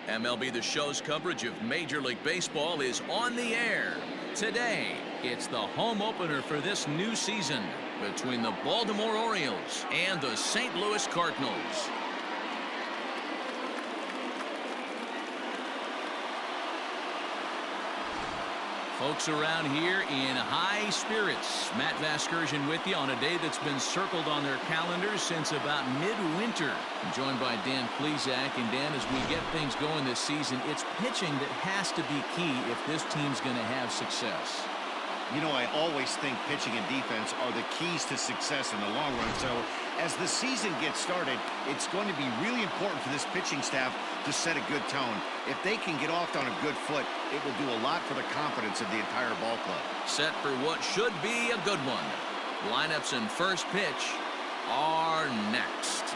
MLB The Show's coverage of Major League Baseball is on the air. Today, it's the home opener for this new season between the Baltimore Orioles and the St. Louis Cardinals. Folks around here in high spirits. Matt Vasgersian with you on a day that's been circled on their calendars since about midwinter. I'm joined by Dan Plesac. And Dan, as we get things going this season, it's pitching that has to be key if this team's going to have success. You know, I always think pitching and defense are the keys to success in the long run. So as the season gets started, it's going to be really important for this pitching staff to set a good tone. If they can get off on a good foot, it will do a lot for the confidence of the entire ball club. Set for what should be a good one. Lineups and first pitch are next.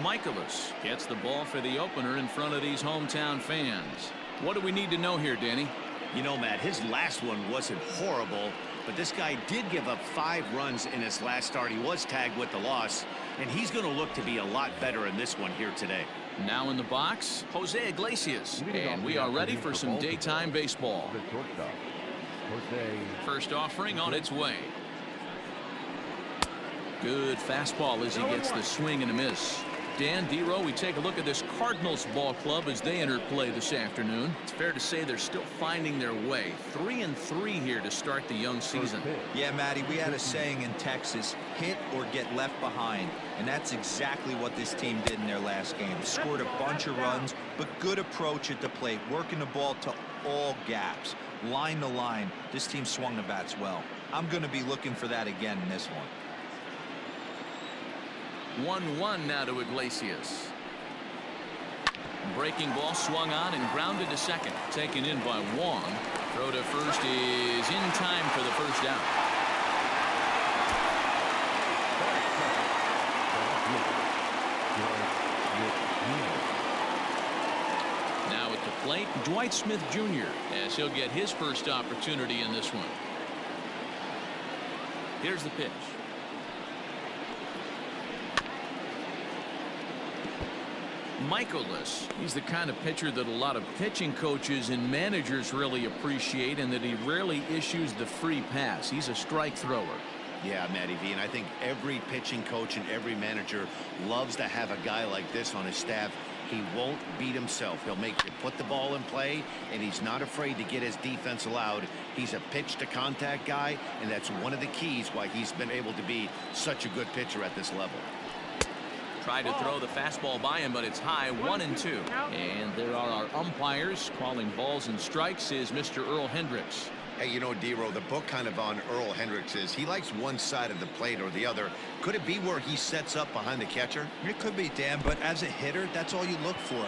Mikolas gets the ball for the opener in front of these hometown fans. What do we need to know here, Danny? You know, Matt, his last one wasn't horrible, but this guy did give up 5 runs in his last start. He was tagged with the loss, and he's going to look to be a lot better in this one here today. Now in the box, Jose Iglesias, and we are ready for some daytime baseball. First offering on its way. Good fastball as he gets the swing and a miss. Dan, D-Row, we take a look at this Cardinals ball club as they enter play this afternoon. It's fair to say they're still finding their way. 3-3 here to start the young season. Yeah, Matty, we had a saying in Texas, hit or get left behind. And that's exactly what this team did in their last game. Scored a bunch of runs, but good approach at the plate, working the ball to all gaps. Line to line, this team swung the bats well. I'm going to be looking for that again in this one. 1-1 now to Iglesias. Breaking ball swung on and grounded to second. Taken in by Wong. Throw to first is in time for the first out. Now at the plate, Dwight Smith Jr. as he'll get his first opportunity in this one. Here's the pitch. Mikolas, he's the kind of pitcher that a lot of pitching coaches and managers really appreciate, and that he rarely issues the free pass. He's a strike thrower. Yeah, Matty V, and I think every pitching coach and every manager loves to have a guy like this on his staff. He won't beat himself. He'll make you put the ball in play, and he's not afraid to get his defense allowed. He's a pitch-to-contact guy, and that's one of the keys why he's been able to be such a good pitcher at this level. Tried to throw the fastball by him, but it's high, 1-2. And there are our umpires. Calling balls and strikes is Mr. Earl Hendricks. Hey, you know, D-Row, the book kind of on Earl Hendricks is he likes one side of the plate or the other. Could it be where he sets up behind the catcher? It could be, Dan, but as a hitter, that's all you look for.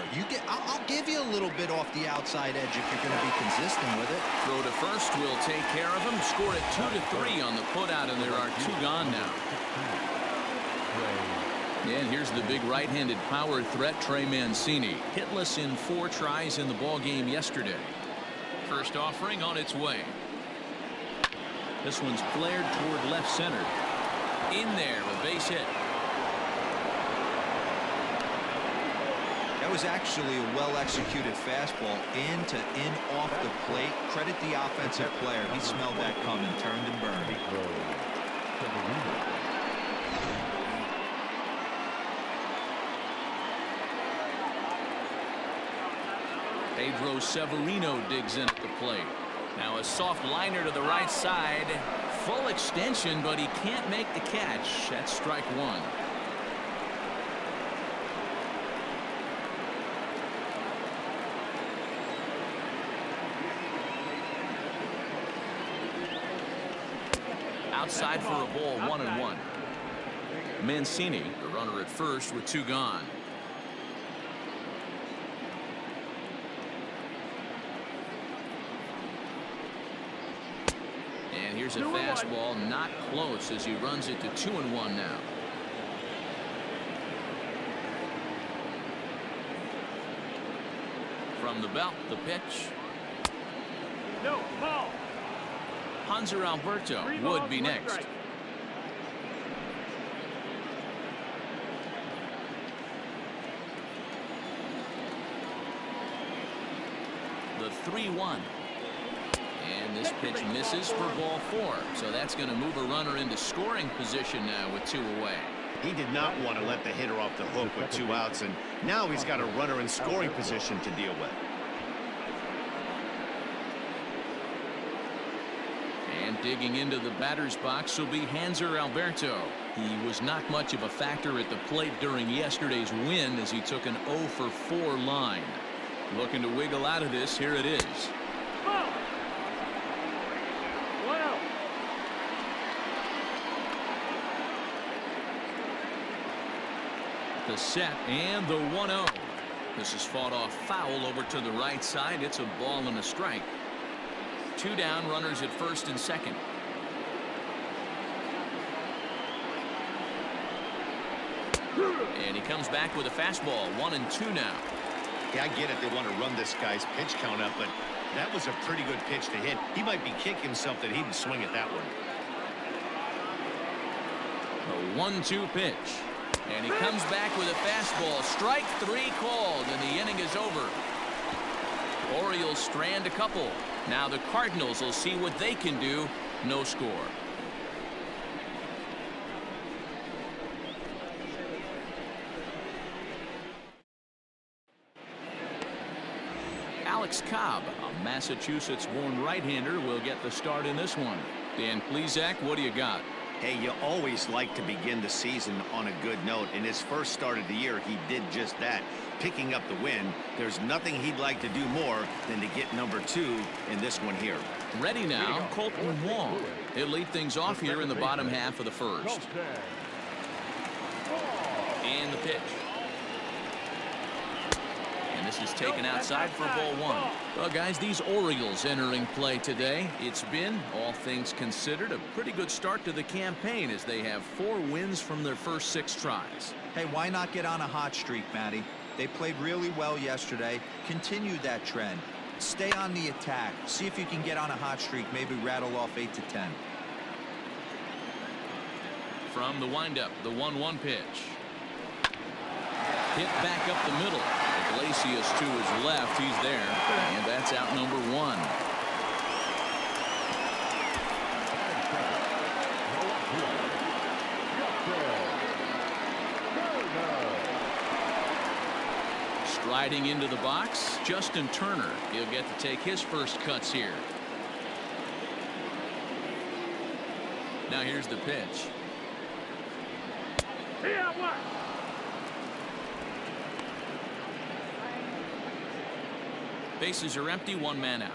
I'll give you a little bit off the outside edge if you're going to be consistent with it. Throw to first will take care of him. Scored it 2-3 on the putout, and there are 2 gone now. And here's the big right-handed power threat, Trey Mancini. Hitless in 4 tries in the ball game yesterday. First offering on its way. This one's flared toward left center. In there, a base hit. That was actually a well-executed fastball in off the plate. Credit the offensive player. He smelled that coming, turned and burned. Pedro Severino digs in at the plate. Now a soft liner to the right side. Full extension, but he can't make the catch. That's strike 1. Outside for a ball, 1-1. Mancini, the runner at first with 2 gone. And here's a fastball, not close, as he runs it to 2-1 now. From the belt, the pitch. No, ball. Hanser Alberto would be next. The 3-1. And this pitch misses for ball 4. So that's going to move a runner into scoring position now with 2 away. He did not want to let the hitter off the hook with 2 outs, and now he's got a runner in scoring position to deal with. And digging into the batter's box will be Hanser Alberto. He was not much of a factor at the plate during yesterday's win as he took an 0 for 4 line. Looking to wiggle out of this. Here it is. Ball. 1 out. The set and the 1-0. This is fought off foul over to the right side. It's a ball and a strike. 2 down, runners at first and second. And he comes back with a fastball. 1-2 now. Yeah, I get it. They want to run this guy's pitch count up, but that was a pretty good pitch to hit. He might be kicking himself that he didn't swing at that one. The 1-2 pitch. And he comes back with a fastball. Strike 3 called, and the inning is over. Orioles strand a couple. Now the Cardinals will see what they can do. No score. Alex Cobb, a Massachusetts-born right-hander, will get the start in this one. Dan Plesac, what do you got? Hey, you always like to begin the season on a good note. In his first start of the year, he did just that, picking up the win. There's nothing he'd like to do more than to get number 2 in this one here. Ready now, Colton Wong. He'll lead things off here in the bottom half of the first. And the pitch. And this is taken outside for ball 1. Well, guys, these Orioles entering play today. It's been, all things considered, a pretty good start to the campaign as they have 4 wins from their first 6 tries. Hey, why not get on a hot streak, Matty? They played really well yesterday. Continue that trend. Stay on the attack. See if you can get on a hot streak. Maybe rattle off 8 to 10. From the windup, the 1-1 pitch. Hit back up the middle. Iglesias to his left. He's there. And that's out number 1. Striding into the box, Justin Turner. He'll get to take his first cuts here. Now here's the pitch. Bases are empty, 1 man out.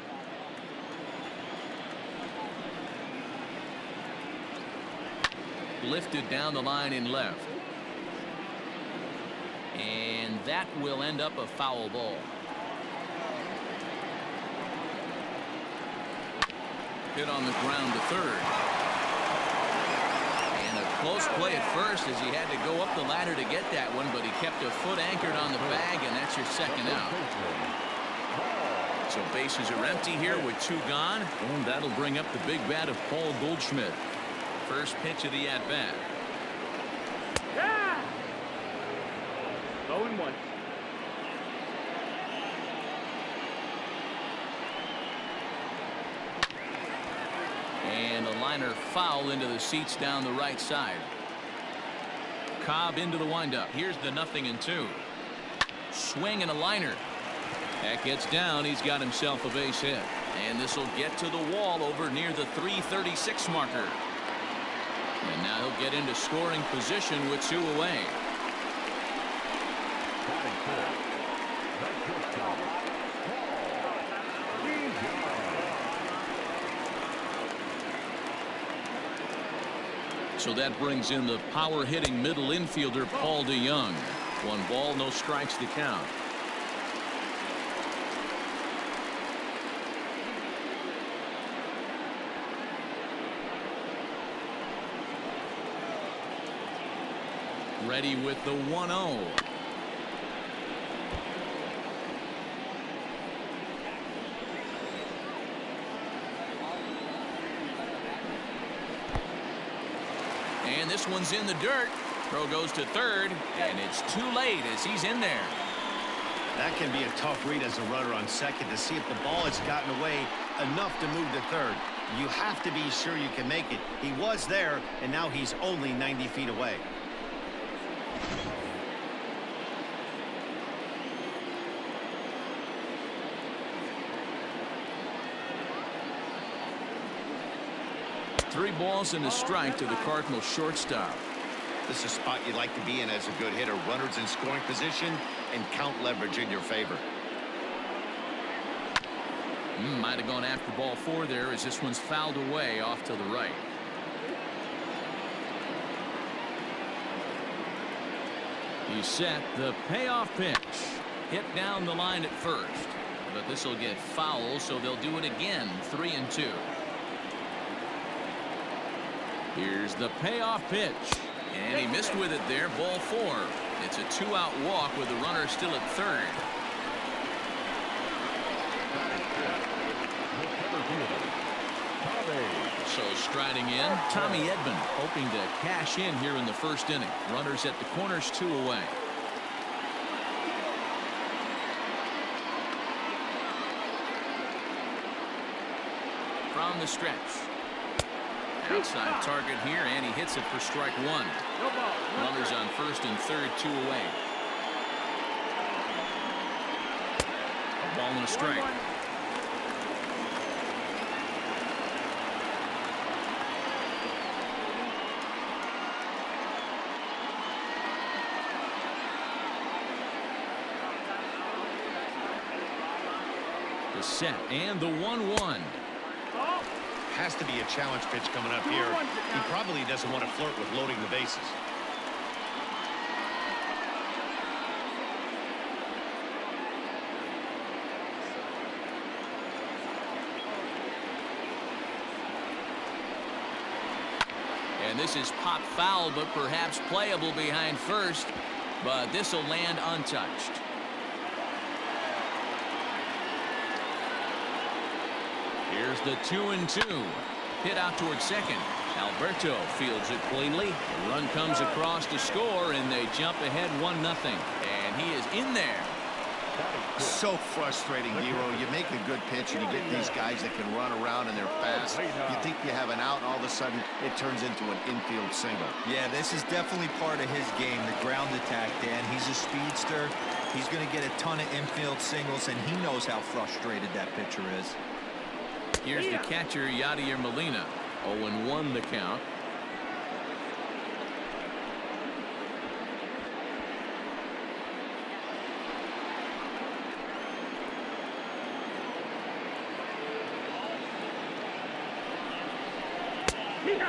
Lifted down the line in left. And that will end up a foul ball. Hit on the ground to third. And a close play at first as he had to go up the ladder to get that one, but he kept a foot anchored on the bag, and that's your second out. So bases are empty here with 2 gone, and that'll bring up the big bat of Paul Goldschmidt. First pitch of the at-bat. 0-1. And a liner foul into the seats down the right side. Cobb into the windup. Here's the 0-2. Swing and a liner. That gets down. He's got himself a base hit. And this will get to the wall over near the 336 marker. And now he'll get into scoring position with 2 away. So that brings in the power-hitting middle infielder Paul DeYoung. 1 ball, no strikes to count. Ready with the 1-0. And this one's in the dirt. Throw goes to third, and it's too late as he's in there. That can be a tough read as a runner on second to see if the ball has gotten away enough to move to third. You have to be sure you can make it. He was there, and now he's only 90 feet away. Three balls and a strike to the Cardinals shortstop. This is a spot you'd like to be in as a good hitter. Runners in scoring position and count leverage in your favor. Might have gone after ball 4 there as this one's fouled away off to the right. He's set. The payoff pitch. Hit down the line at first. But this will get foul, so they'll do it again. 3-2. Here's the payoff pitch. And he missed with it there. Ball 4. It's a 2-out walk with the runner still at third. So striding in, Tommy Edman hoping to cash in here in the first inning. Runners at the corners, 2 away. From the stretch. Outside target here, and he hits it for strike 1. Runners on first and third, 2 away. A ball and a strike. The set and the 1-1. Has to be a challenge pitch coming up here. He probably doesn't want to flirt with loading the bases. And this is pop foul, but perhaps playable behind first. But this will land untouched. Here's the 2-2. Hit out towards second. Alberto fields it cleanly. The run comes across to score, and they jump ahead 1-0. And he is in there. So frustrating, Hero. You make a good pitch, and you get these guys that can run around and they're fast. You think you have an out, and all of a sudden it turns into an infield single. Yeah, this is definitely part of his game, the ground attack, Dan. He's a speedster. He's going to get a ton of infield singles, and he knows how frustrated that pitcher is. Here's the catcher, Yadier Molina. 0-1 the count.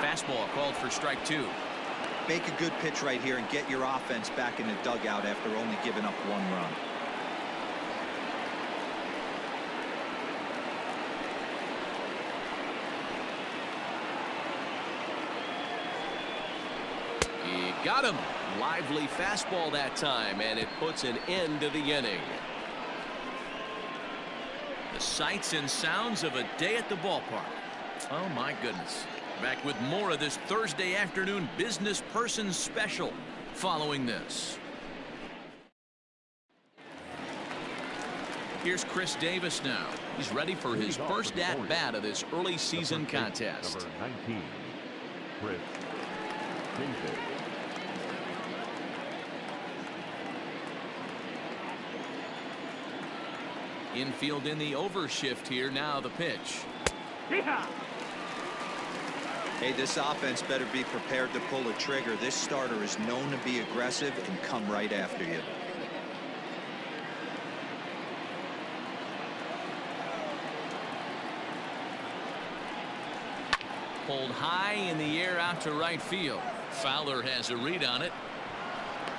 Fastball called for strike 2. Make a good pitch right here and get your offense back in the dugout after only giving up 1 run. He got him. Lively fastball that time, and it puts an end to the inning. The sights and sounds of a day at the ballpark. Oh, my goodness. Back with more of this Thursday afternoon business person special following this. Here's Chris Davis now. He's ready for his first at-bat of this early season contest. Number 19, Chris Davis. Infield in the overshift here. Now the pitch. Hey, this offense better be prepared to pull a trigger. This starter is known to be aggressive and come right after you. Pulled high in the air out to right field. Fowler has a read on it.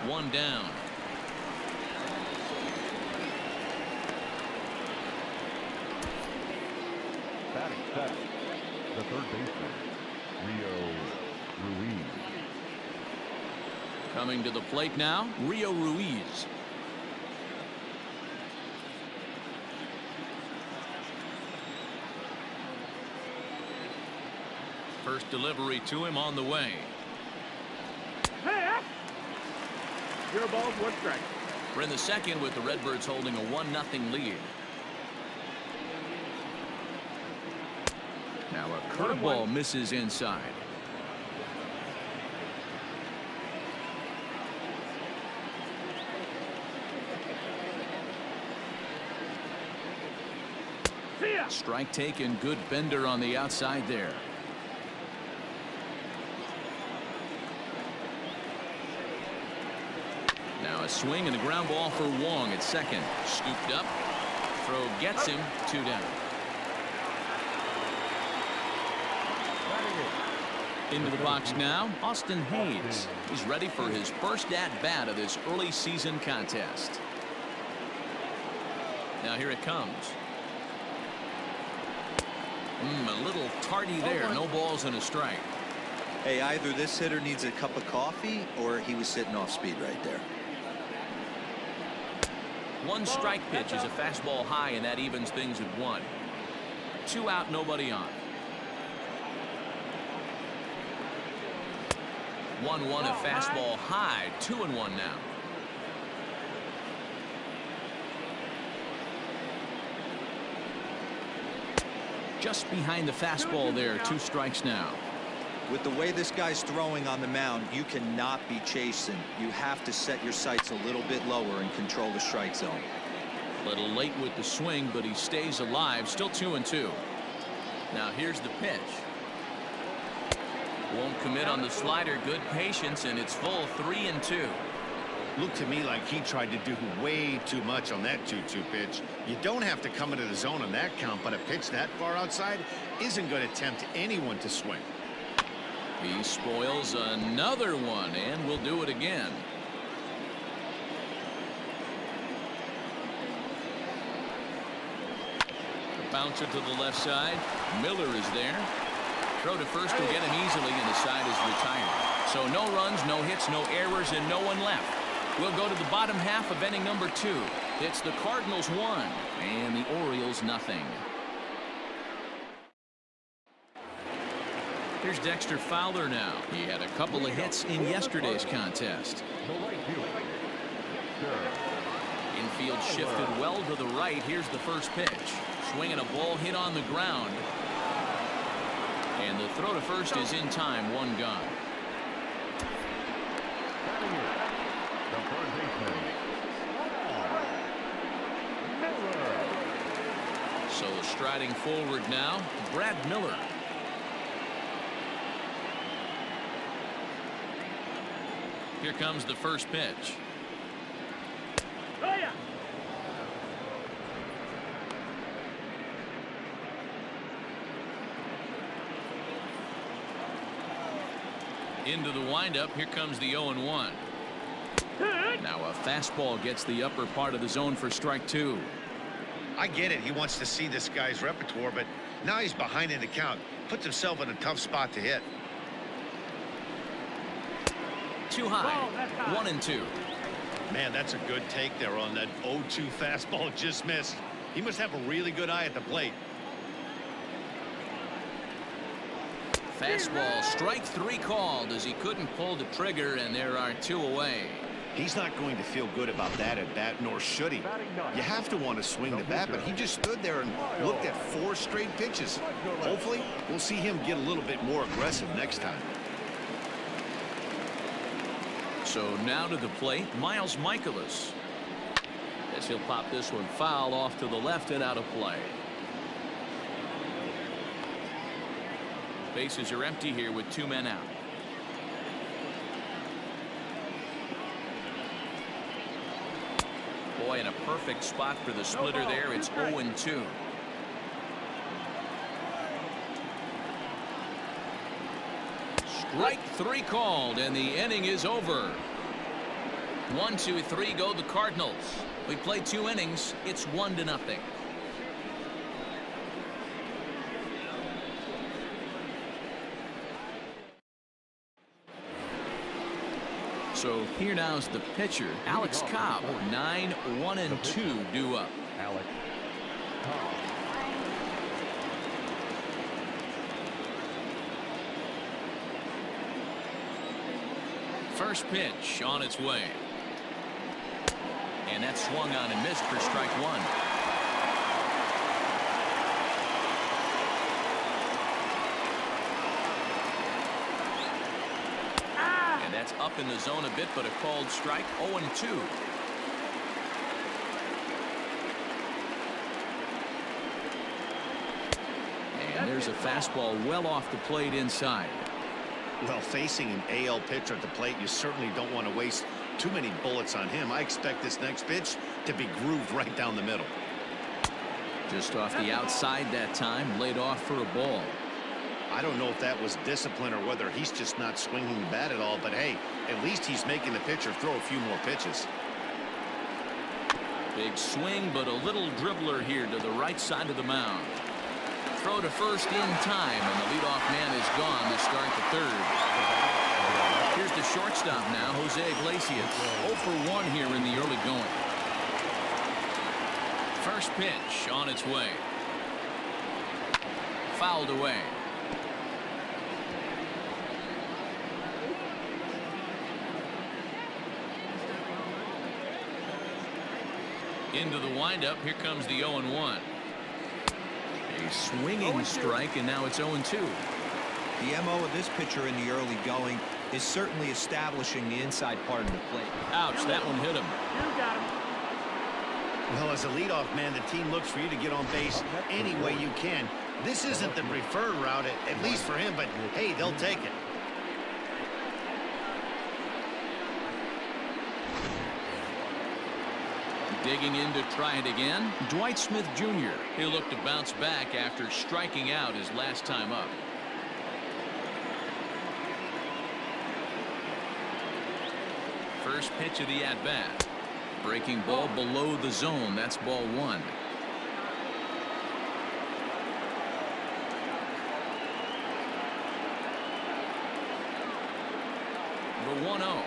1 down. Batting seventh, the third baseman, Rio Ruiz. Coming to the plate now, Rio Ruiz. First delivery to him on the way. Hey! Your ball's 1 strike. We're in the second with the Redbirds holding a 1-0 lead. Now a curveball misses inside. See ya. Strike taken, good bender on the outside there. Now a swing and a ground ball for Wong at second. Scooped up. Throw gets him. 2 down. Into the box now, Austin Hayes. He's ready for his first at-bat of this early season contest. Now here it comes. A little tardy there. No balls and a strike. Hey, either this hitter needs a cup of coffee or he was sitting off speed right there. 1 strike pitch is a fastball high, and that evens things at 1. 2 out, nobody on. 1-1 a fastball high. 2-1 now. Just behind the fastball there. 2 strikes now. With the way this guy's throwing on the mound, you cannot be chasing. You have to set your sights a little bit lower and control the strike zone. A little late with the swing, but he stays alive. Still 2-2. Now here's the pitch. Won't commit on the slider. Good patience, and it's full. 3-2. Looked to me like he tried to do way too much on that 2-2 pitch. You don't have to come into the zone on that count, but a pitch that far outside isn't going to tempt anyone to swing. He spoils another one, and will do it again. The bouncer to the left side. Miller is there. Throw to first will get him easily, and the side is retired. So no runs, no hits, no errors, and no one left. We'll go to the bottom half of inning number 2. It's the Cardinals 1 and the Orioles nothing. Here's Dexter Fowler now. He had a couple of hits in yesterday's contest. Infield shifted well to the right. Here's the first pitch. Swinging a ball hit on the ground. And the throw to first is in time. 1 gone. So striding forward now, Brad Miller. Here comes the first pitch. Oh, yeah. Into the windup. Here comes the 0-1. Now a fastball gets the upper part of the zone for strike 2. I get it. He wants to see this guy's repertoire, but now he's behind in the count. Puts himself in a tough spot to hit. Too high. 1-2. Man, that's a good take there on that 0-2 fastball. Just missed. He must have a really good eye at the plate. Fastball, strike 3 called as he couldn't pull the trigger, and there are 2 away. He's not going to feel good about that at bat, nor should he. You have to want to swing the bat, but he just stood there and looked at 4 straight pitches. Hopefully, we'll see him get a little bit more aggressive next time. So now to the plate, Miles Mikolas. As he'll pop this one foul off to the left and out of play. Bases are empty here with 2 men out. Boy, in a perfect spot for the splitter there. It's 0-2. Strike 3 called, and the inning is over. 1, 2, 3 go the Cardinals. We played 2 innings. It's 1-0. So here now's the pitcher, Alex Cobb. 9-1-2 due up. Alex Cobb. First pitch on its way. And that swung on and missed for strike one. And that's up in the zone a bit, but a called strike. 0-2. And there's a fastball well off the plate inside. Well, facing an AL pitcher at the plate, you certainly don't want to waste too many bullets on him. I expect this next pitch to be grooved right down the middle. Just off the outside that time, laid off for a ball. I don't know if that was discipline or whether he's just not swinging the bat at all, but hey, at least he's making the pitcher throw a few more pitches. Big swing, but a little dribbler here to the right side of the mound. Throw to first in time, and the leadoff man is gone to start the third. Here's the shortstop now, Jose Iglesias. 0 for 1 here in the early going. First pitch on its way. Fouled away. Into the windup. Here comes the 0-1. A swinging strike, and now it's 0-2. The MO of this pitcher in the early going is certainly establishing the inside part of the plate. Ouch, that one hit him. You got him. Well, as a leadoff man, the team looks for you to get on base any way you can. This isn't the preferred route, at least for him, but hey, they'll take it. Digging in to try it again, Dwight Smith Jr. He'll look to bounce back after striking out his last time up. First pitch of the at-bat. Breaking ball below the zone. That's ball one. The 1-0.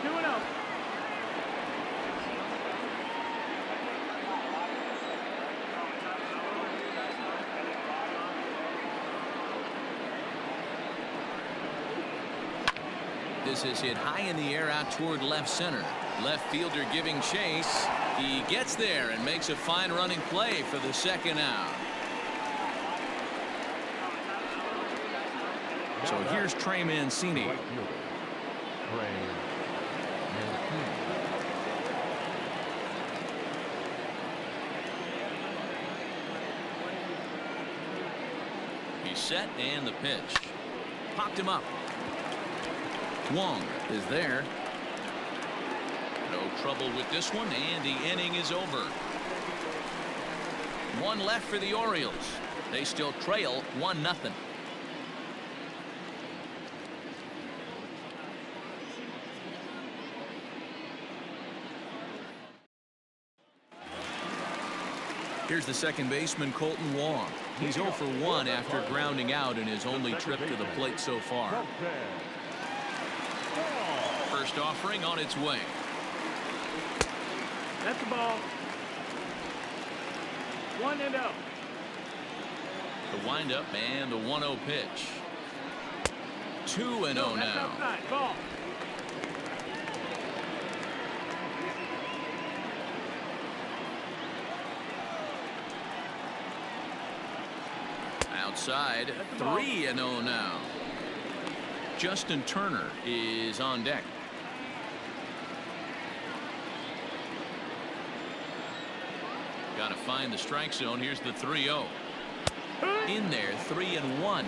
2-0. This is hit high in the air out toward left center. Left fielder giving chase. He gets there and makes a fine running play for the second out. So here's Trey Mancini. Right fielder, Trey Mancini. He's set and the pitch. Popped him up. Wong is there. No trouble with this one, and the inning is over. One left for the Orioles. They still trail 1-0. Here's the second baseman, Colton Wong. He's 0 for 1 after grounding out in his only trip to the plate so far. First offering on its way. That's the ball. 1-0. The windup and the 1-0 pitch. 2-0 That's now. outside. Ball. Outside, 3-0 now. Justin Turner is on deck. Got to find the strike zone. Here's the 3-0. In there, 3-1.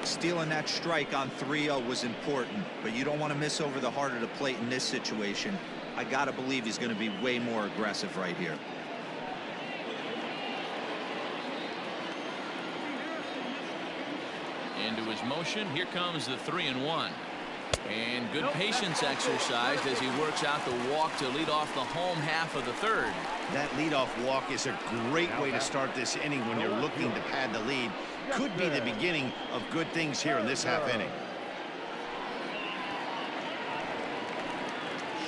Stealing that strike on 3-0 was important, but you don't want to miss over the heart of the plate in this situation. I got to believe he's going to be way more aggressive right here. Into his motion. Here comes the 3-1. And good patience exercised as he works out the walk to lead off the home half of the third. That leadoff walk is a great way to start this inning when you're looking to pad the lead. Could be the beginning of good things here in this half inning.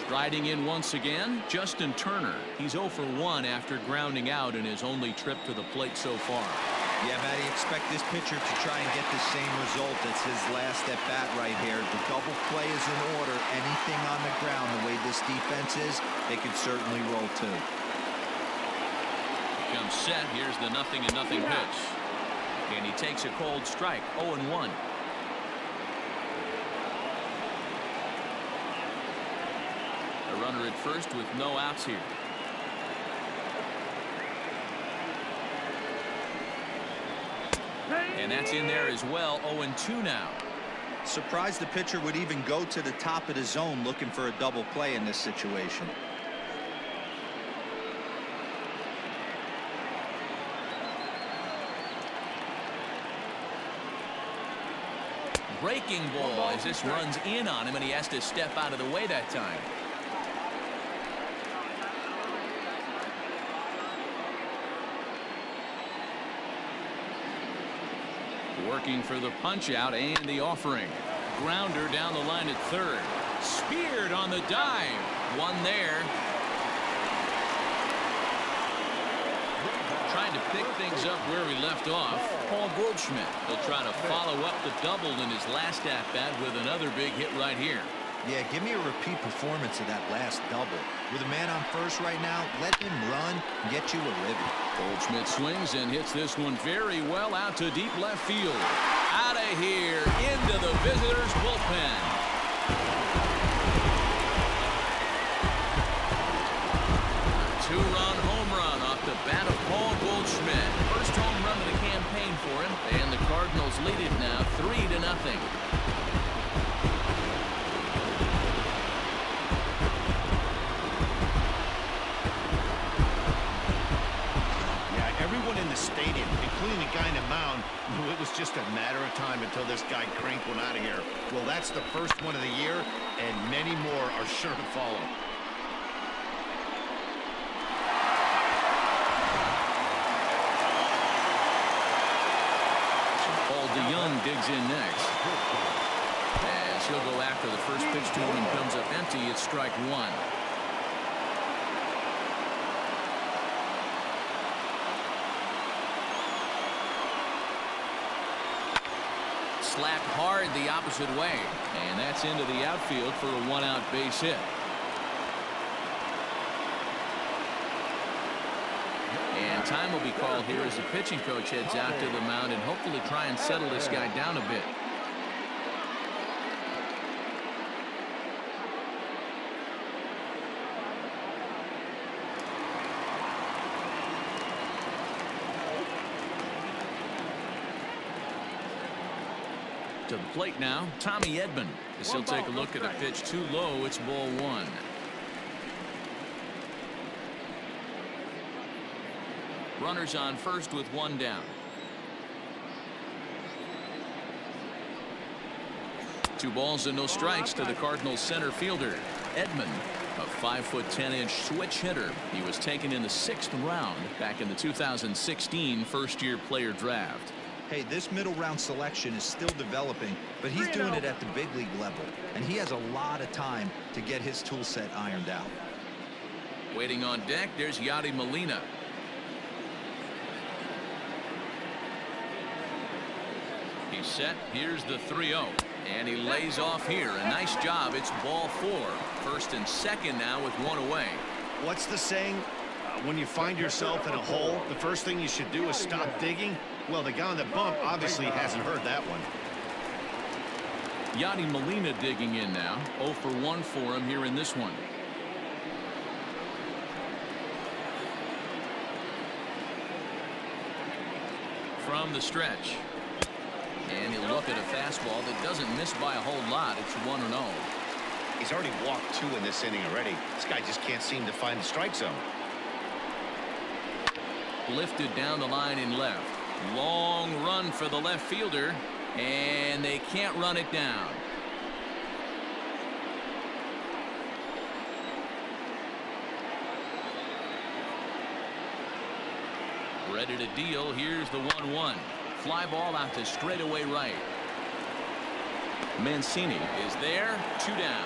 Riding in once again, Justin Turner. He's 0 for 1 after grounding out in his only trip to the plate so far. Yeah, Matty, expect this pitcher to try and get the same result as his last at bat right here. The double play is in order. Anything on the ground, the way this defense is, they could certainly roll too. Comes set. Here's the 0-0 pitch. And he takes a cold strike. 0-1. A runner at first with no outs here. And that's in there as well. 0-2 now. Surprised the pitcher would even go to the top of the zone looking for a double play in this situation. Breaking ball as this runs in on him, and he has to step out of the way that time. Working for the punch out and the offering. Grounder down the line at third. Speared on the dive. One there. Trying to pick things up where we left off. Paul Goldschmidt will try to follow up the double in his last at-bat with another big hit right here. Yeah, give me a repeat performance of that last double. With a man on first right now, let him run and get you a ribby. Goldschmidt swings and hits this one very well out to deep left field. Out of here into the visitors' bullpen. Two-run home run off the bat of Paul Goldschmidt. First home run of the campaign for him, and the Cardinals lead it now 3-0. Stadium, including the guy in the mound, knew it was just a matter of time until this guy cranked one out of here. Well, that's the first one of the year, and many more are sure to follow. Paul DeYoung digs in next. As he'll go after the first pitch to him and comes up empty. It's strike one. Slapped hard the opposite way, and that's into the outfield for a one-out base hit. And time will be called here as the pitching coach heads out to the mound and hopefully try and settle this guy down a bit. To the plate now, Tommy Edman. As he'll take a look at a pitch too low. It's ball one. Runners on first with one down. 2 balls and no strikes to the Cardinals center fielder. Edman, a 5'10" switch hitter. He was taken in the 6th round back in the 2016 first-year player draft. Hey, this middle round selection is still developing, but he's doing it at the big league level, and he has a lot of time to get his tool set ironed out. Waiting on deck, there's Yadi Molina. He's set. Here's the 3-0, and he lays off here. A nice job. It's ball 4. First and second now with one away. What's the saying? When you find yourself in a hole, the first thing you should do is stop digging. Well, the guy on the bump obviously hasn't heard that one. Yadi Molina digging in now. 0 for 1 for him here in this one. From the stretch. And he'll look at a fastball that doesn't miss by a whole lot. It's 1-0. He's already walked 2 in this inning already. This guy just can't seem to find the strike zone. Lifted down the line in left. Long run for the left fielder, and they can't run it down. Ready to deal. Here's the 1-1. Fly ball out to straightaway right. Mancini is there. 2 down.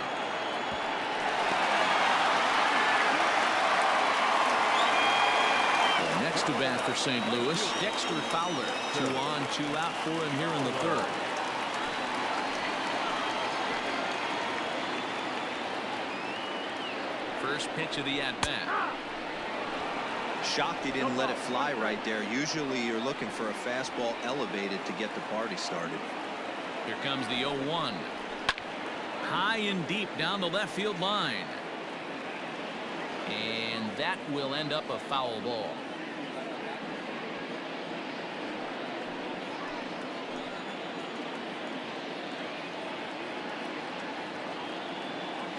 next to bat for St. Louis, Dexter Fowler. 2 on, 2 out for him here in the third. First pitch of the at-bat. Shocked he didn't let it fly right there. Usually you're looking for a fastball elevated to get the party started. Here comes the 0-1. High and deep down the left field line. And that will end up a foul ball.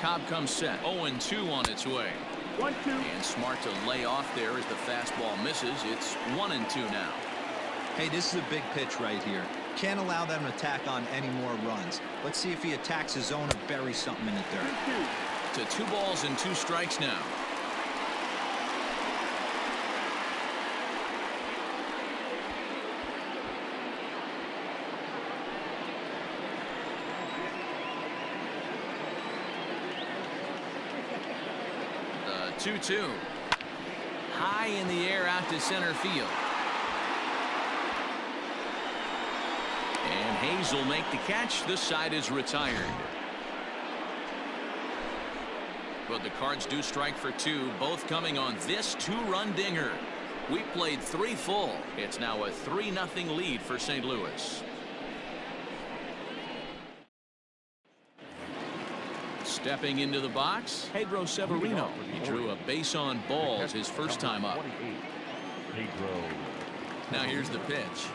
Cobb comes set. 0-2 on its way. 1-2. And smart to lay off there as the fastball misses. It's 1-2 now. Hey, this is a big pitch right here. Can't allow them to tack on any more runs. Let's see if he attacks his zone or buries something in the dirt. To 2 balls and 2 strikes now. The 2-2. High in the air out to center field. And Hayes will make the catch. This side is retired. But the Cards do strike for 2, both coming on this 2-run dinger. We played 3 full. It's now a 3-0 lead for St. Louis. Stepping into the box, Pedro Severino. He drew a base on balls his first time up. Now here's the pitch.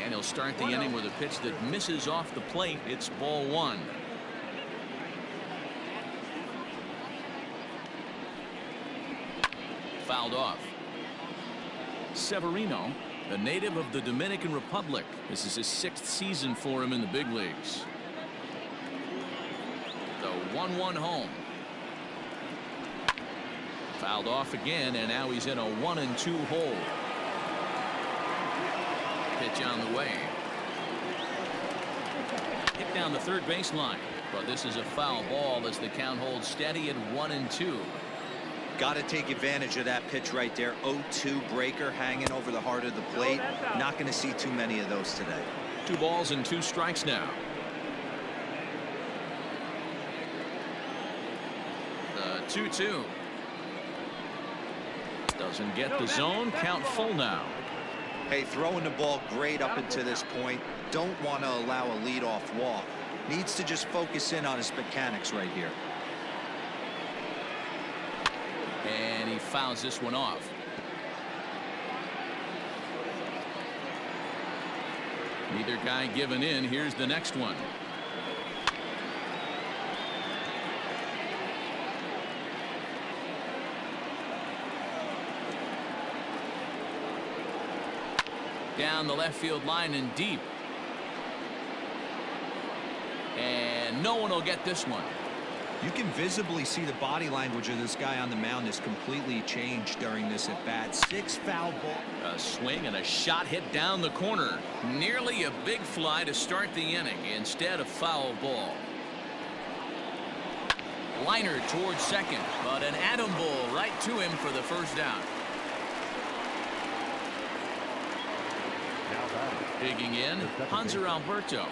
And he'll start the inning with a pitch that misses off the plate. It's ball 1. Fouled off. Severino, a native of the Dominican Republic. This is his 6th season for him in the big leagues. The 1-1 home. Fouled off again, and now he's in a 1-2 hole. Pitch on the way. Hit down the third baseline, but this is a foul ball as the count holds steady at 1-2. Got to take advantage of that pitch right there. 0-2 breaker hanging over the heart of the plate. Not going to see too many of those today. 2 balls and 2 strikes now. The 2-2. Doesn't get the zone. Count full now. Hey, throwing the ball great up until this point. Don't want to allow a leadoff walk. Needs to just focus in on his mechanics right here. And he fouls this one off. Neither guy giving in. Here's the next one. Down the left field line and deep. And no one will get this one. You can visibly see the body language of this guy on the mound is completely changed during this at bat. 6 foul ball. A swing and a shot hit down the corner. Nearly a big fly to start the inning. Instead, a foul ball. Liner towards second, but an atom ball right to him for the first down. Digging in, Hanser Alberto.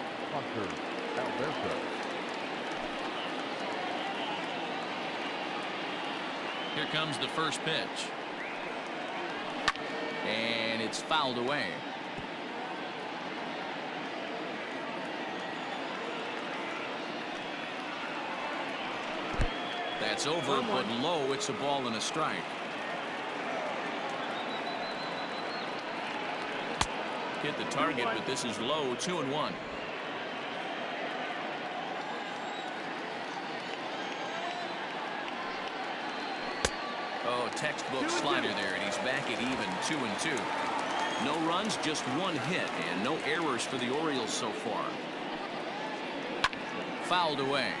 Here comes the first pitch. And it's fouled away. That's over, but low. It's a ball and a strike. Hit the target, but this is low. 2-1. Oh, textbook slider there, and he's back at even 2-2. No runs, just 1 hit, and no errors for the Orioles so far. Fouled away.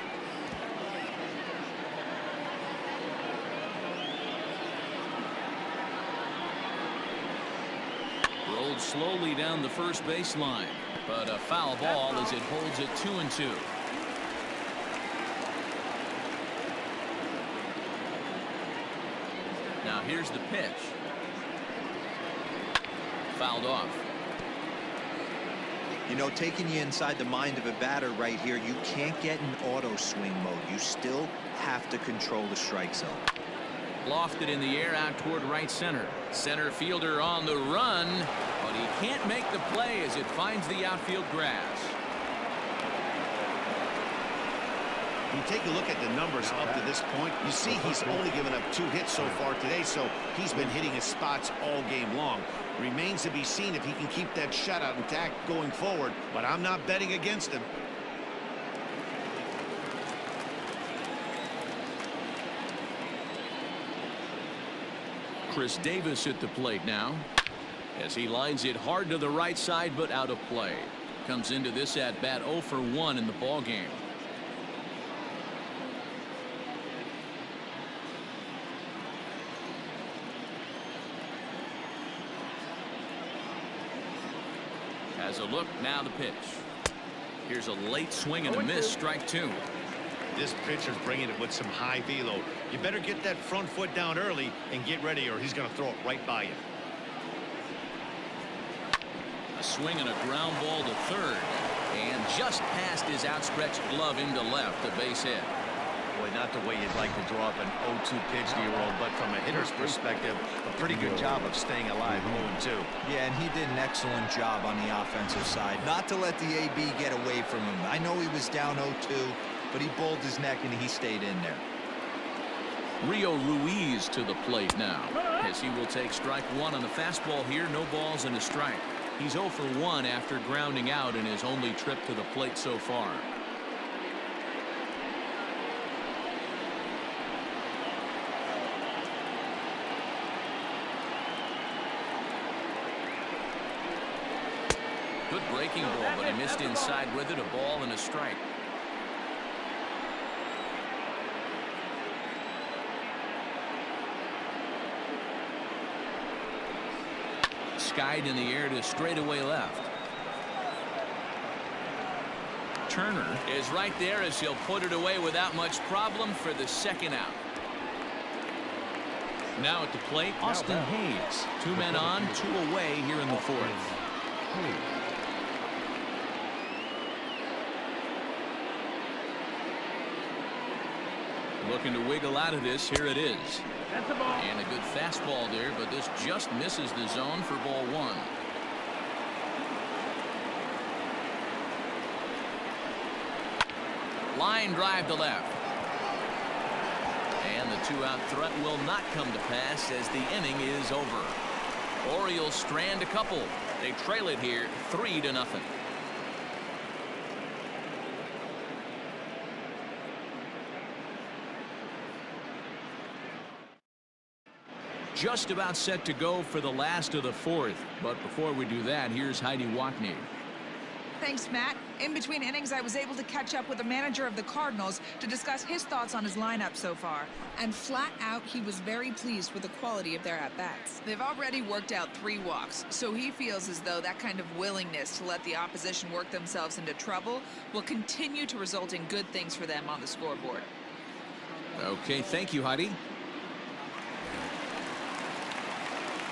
Rolled slowly down the first baseline, but a foul ball as it holds it 2-2. Now Here's the pitch. Fouled off. You know, taking you inside the mind of a batter right here, you can't get in auto swing mode. You still have to control the strike zone. Lofted in the air out toward right center. Center fielder on the run, but he can't make the play as it finds the outfield grass. You take a look at the numbers up to this point, you see he's only given up 2 hits so far today, so he's been hitting his spots all game long. Remains to be seen if he can keep that shutout intact going forward, but I'm not betting against him. Chris Davis at the plate now as he lines it hard to the right side, but out of play. Comes into this at bat 0 for 1 in the ball game. Has a look, now the pitch. Here's a late swing and a miss, strike 2. This pitcher's bringing it with some high velo. You better get that front foot down early and get ready, or he's going to throw it right by you. A swing and a ground ball to third, and just past his outstretched glove into left, a base hit. Boy, not the way you'd like to draw up an 0-2 pitch to your old, but from a hitter's perspective, a pretty good job of staying alive 0-2. Yeah, and he did an excellent job on the offensive side. Not to let the AB get away from him. I know he was down 0-2, but he bowled his neck and he stayed in there. Rio Ruiz to the plate now, as he will take strike 1 on the fastball here. No balls and a strike. He's 0 for 1 after grounding out in his only trip to the plate so far. Good breaking ball, but he missed inside with it. A ball and a strike. Skied in the air to straightaway left. Turner is right there as he'll put it away without much problem for the second out. Now at the plate, Austin Hayes. 2 men on, 2 away here in the 4th. Looking to wiggle out of this. Here it is. That's a ball. And a good fastball there, but this just misses the zone for ball 1. Line drive to left. And the 2-out threat will not come to pass as the inning is over. Orioles strand a couple. They trail it here 3-0. Just about set to go for the last of the 4th. But before we do that, here's Heidi Watney. Thanks, Matt. In between innings, I was able to catch up with the manager of the Cardinals to discuss his thoughts on his lineup so far. And flat out, he was very pleased with the quality of their at-bats. They've already worked out 3 walks, so he feels as though that kind of willingness to let the opposition work themselves into trouble will continue to result in good things for them on the scoreboard. Okay, thank you, Heidi.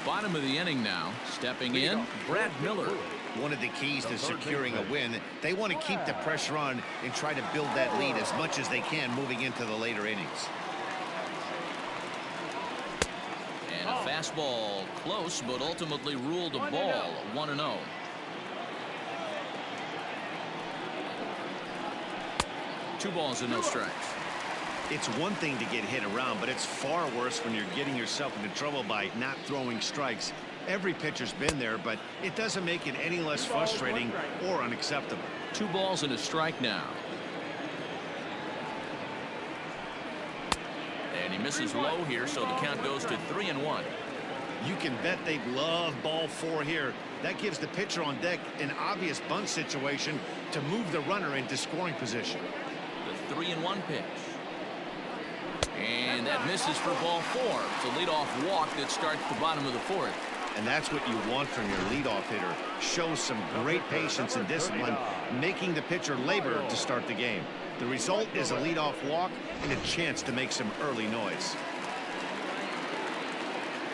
Bottom of the inning now. Stepping in, Brad Miller. One of the keys to securing a win, they want to keep the pressure on and try to build that lead as much as they can moving into the later innings. And a fastball close, but ultimately ruled a ball. 1-0. Two balls and no strikes. It's one thing to get hit around, but it's far worse when you're getting yourself into trouble by not throwing strikes. Every pitcher's been there, but it doesn't make it any less frustrating or unacceptable. 2 balls and a strike now. And he misses low here, so the count goes to 3-1. You can bet they love ball 4 here. That gives the pitcher on deck an obvious bunt situation to move the runner into scoring position. The 3-1 pitch. And that misses for ball 4. It's a leadoff walk that starts the bottom of the 4th. And that's what you want from your leadoff hitter. Shows some great patience and discipline, making the pitcher labor to start the game. The result is a leadoff walk and a chance to make some early noise.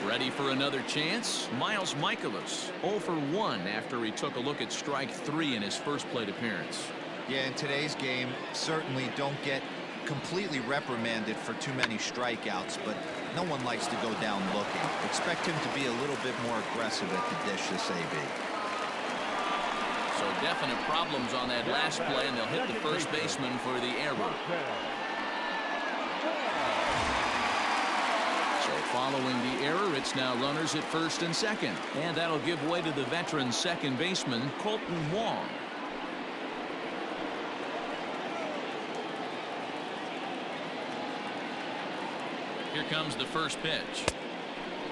Ready for another chance? Mikolas 0 for 1 after he took a look at strike 3 in his first plate appearance. Yeah, in today's game, certainly don't get completely reprimanded for too many strikeouts, but no one likes to go down looking. Expect him to be a little bit more aggressive at the dish this AB. So definite problems on that last play, and they'll hit the first baseman for the error. So following the error, it's now runners at first and second, and that'll give way to the veteran second baseman, Colton Wong. Here comes the first pitch.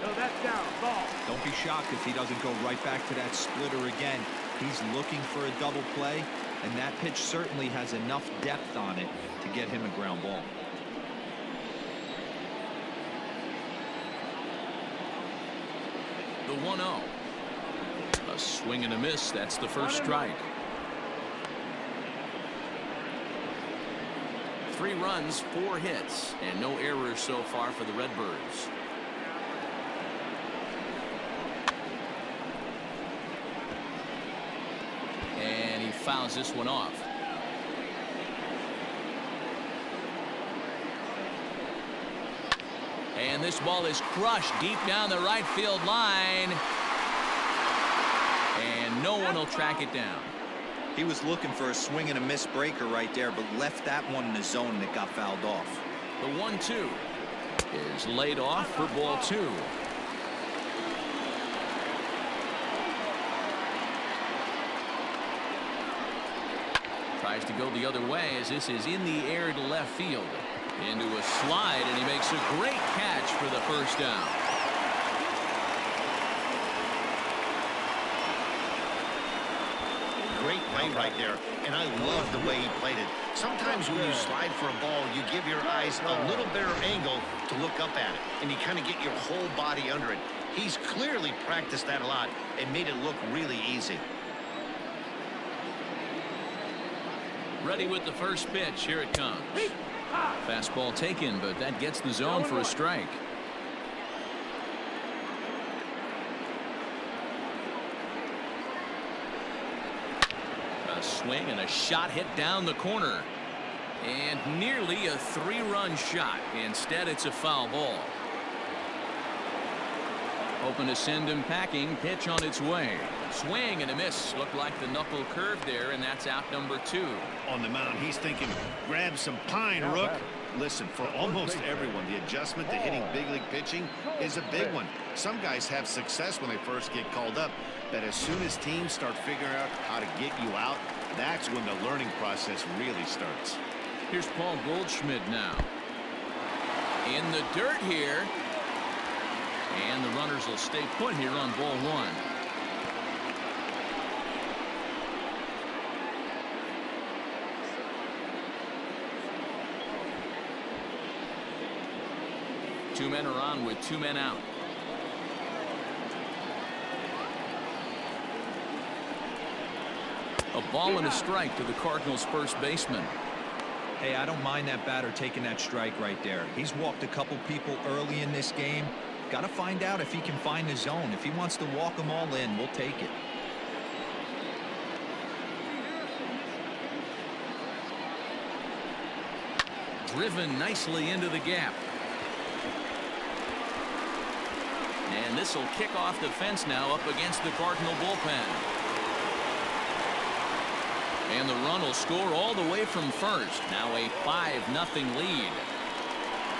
No, that's down. Ball. Don't be shocked if he doesn't go right back to that splitter again. He's looking for a double play, and that pitch certainly has enough depth on it to get him a ground ball. The 1-0. A swing and a miss. That's the first strike. 3 runs, 4 hits, and no errors so far for the Redbirds. And he fouls this one off. And this ball is crushed deep down the right field line. And no one will track it down. He was looking for a swing and a miss breaker right there, but left that one in the zone and it got fouled off. The 1-2 is laid off for ball 2. Tries to go the other way as this is in the air to left field. Into a slide, and he makes a great catch for the first down. Great play right there, and I love the way he played it. Sometimes when you slide for a ball, you give your eyes a little better angle to look up at it, and you kind of get your whole body under it. He's clearly practiced that a lot and made it look really easy. Ready with the first pitch. Here it comes. Fastball taken, but that gets the zone for a strike. A swing and a shot hit down the corner. And nearly a 3-run shot. Instead, it's a foul ball. Hoping to send him packing. Pitch on its way. Swing and a miss. Looked like the knuckle curve there, and that's out number 2. On the mound, he's thinking, grab some pine, Rook. Listen, for almost everyone, the adjustment to hitting big league pitching is a big one. Some guys have success when they first get called up, but as soon as teams start figuring out how to get you out, that's when the learning process really starts. Here's Paul Goldschmidt now. In the dirt here. And the runners will stay put here on ball 1. Two men are on with 2 men out. A ball and a strike to the Cardinals' first baseman. Hey, I don't mind that batter taking that strike right there. He's walked a couple people early in this game. Got to find out if he can find the zone. If he wants to walk them all in, we'll take it. Driven nicely into the gap. And this will kick off the fence now up against the Cardinal bullpen. And the run will score all the way from first. Now a 5-0 lead.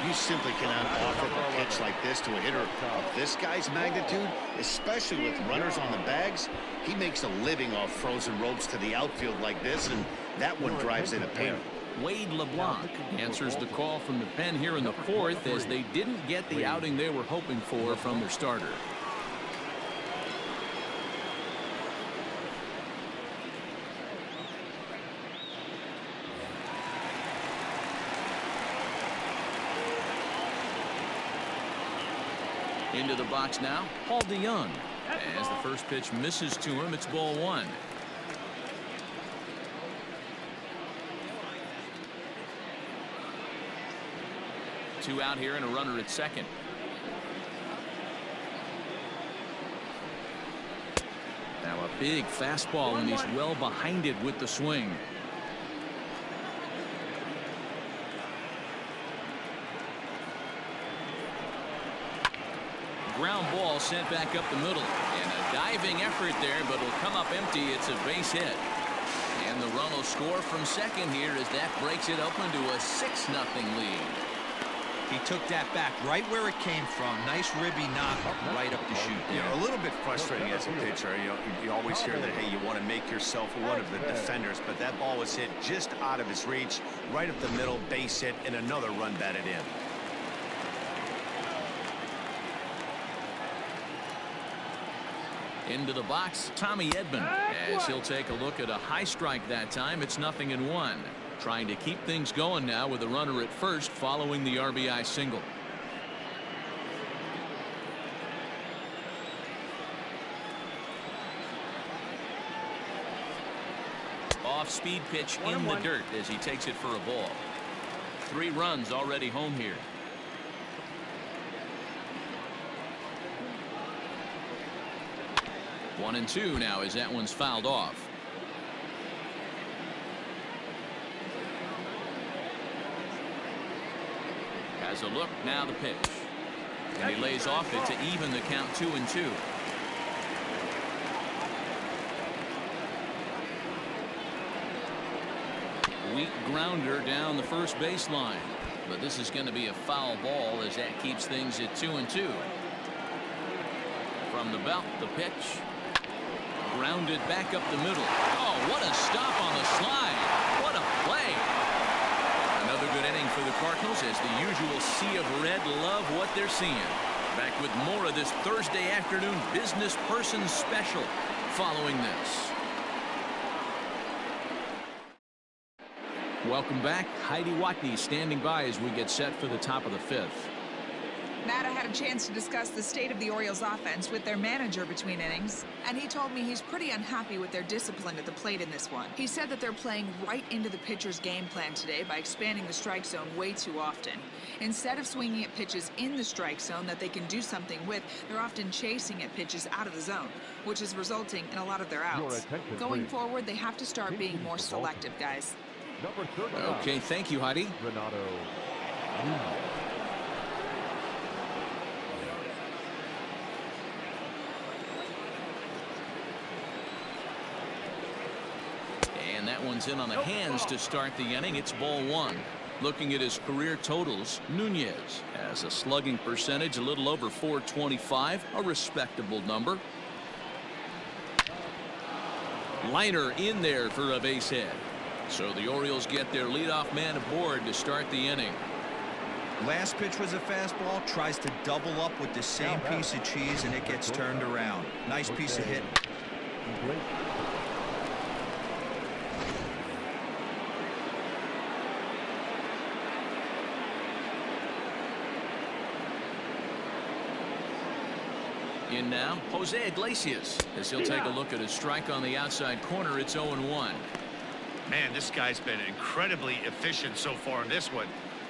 You simply cannot offer a pitch like this to a hitter of this guy's magnitude, especially with runners on the bags. He makes a living off frozen ropes to the outfield like this, and that one drives in a pair. Wade LeBlanc answers the call from the pen here in the 4th as they didn't get the outing they were hoping for from their starter. Into the box now, Paul DeYoung. As the first pitch misses to him, it's ball 1. Two out here and a runner at second. big fastball, and he's well behind it with the swing. Ground ball sent back up the middle, and a diving effort there, but it'll come up empty. It's a base hit, and the run will score from second here as that breaks it open to a 6-0 lead. He took that back right where it came from. Nice ribby knock right up the chute there. You know, a little bit frustrating as a pitcher. You always hear that, hey, you want to make yourself one of the defenders, but that ball was hit just out of his reach, right up the middle, base hit, and another run batted in. Into the box, Tommy Edman, as he'll take a look at a high strike that time. It's 0-1. Trying to keep things going now with a runner at first following the RBI single. Off-speed pitch in the dirt as he takes it for a ball. 3 runs already home here. One and two now as that one's fouled off. Has a look, now the pitch. And he lays off it to even the count 2-2. Weak grounder down the first baseline. But this is going to be a foul ball as that keeps things at 2-2. From the belt, the pitch. Grounded back up the middle. Oh, what a stop on the slide. What a play. Another good inning for the Cardinals as the usual sea of red love what they're seeing. Back with more of this Thursday afternoon business person special following this. Welcome back. Heidi Watney standing by as we get set for the top of the 5th. Matt, I had a chance to discuss the state of the Orioles offense with their manager between innings, and he told me he's pretty unhappy with their discipline at the plate in this one. He said that they're playing right into the pitcher's game plan today by expanding the strike zone way too often. Instead of swinging at pitches in the strike zone that they can do something with, they're often chasing at pitches out of the zone, which is resulting in a lot of their outs. Going forward, they have to start being more selective, guys. Okay, thank you, Heidi. And that one's in on the hands to start the inning. It's ball 1. Looking at his career totals, Nunez has a slugging percentage a little over .425, a respectable number. Liner in there for a base hit. So the Orioles get their leadoff man aboard to start the inning. Last pitch was a fastball, tries to double up with the same piece of cheese, and it gets turned around. Nice piece of hit. In now, Jose Iglesias, as he'll take a look at a strike on the outside corner. It's 0-1. Man, this guy's been incredibly efficient so far in this one,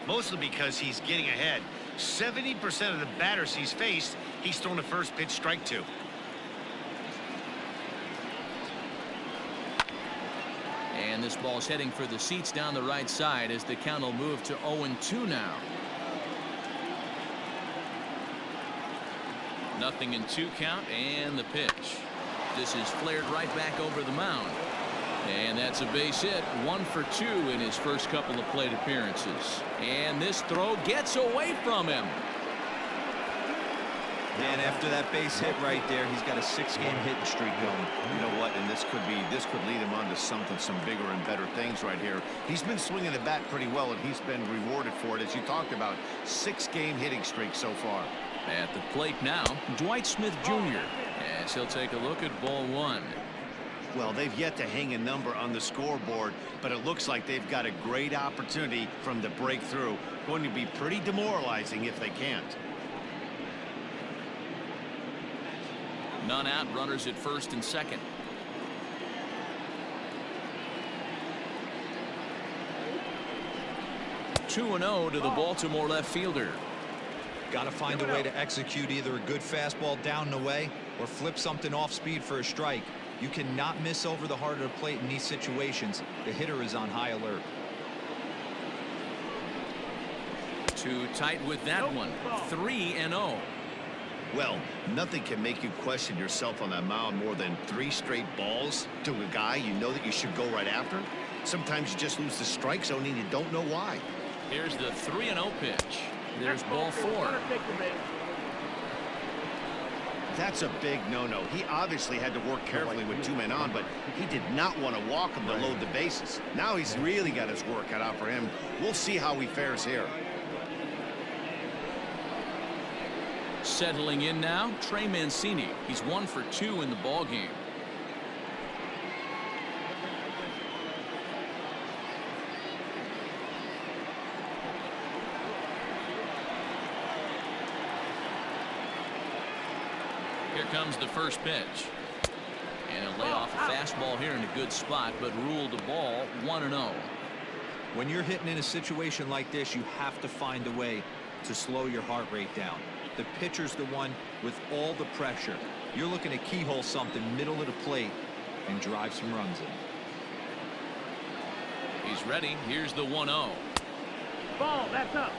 mostly because he's getting ahead. 70% of the batters he's faced, he's thrown a first pitch strike to. And this ball's heading for the seats down the right side as the count will move to 0-2 now. 0-2 count, and the pitch. This is flared right back over the mound. And that's a base hit. 1 for 2 in his first couple of plate appearances. And this throw gets away from him. And after that base hit right there, he's got a 6-game hitting streak going. You know what? And this could lead him on to some bigger and better things right here. He's been swinging the bat pretty well, and he's been rewarded for it, as you talked about. 6-game hitting streak so far. At the plate now, Dwight Smith Jr. as he'll take a look at ball 1. Well, they've yet to hang a number on the scoreboard, but it looks like they've got a great opportunity from the breakthrough. Going to be pretty demoralizing if they can't. None out, runners at first and second. (2-0) to the Baltimore left fielder. Got to find a way to execute either a good fastball down the way or flip something off speed for a strike. You cannot miss over the heart of the plate in these situations. The hitter is on high alert. Too tight with that one. 3-0. Well, nothing can make you question yourself on that mound more than 3 straight balls to a guy you know that you should go right after. Sometimes you just lose the strike zone and you don't know why. Here's the 3-0 pitch. There's ball 4. That's a big no-no. He obviously had to work carefully with 2 men on, but he did not want to walk him to load the bases. Now he's really got his work cut out for him. We'll see how he fares here. Settling in now, Trey Mancini. He's 1 for 2 in the ball game. Here comes the first pitch. And he'll lay off a fastball here in a good spot, but ruled the ball 1-0. When you're hitting in a situation like this, you have to find a way to slow your heart rate down. The pitcher's the one with all the pressure. You're looking to keyhole something middle of the plate and drive some runs in. He's ready. Here's the 1-0. Ball, that's up.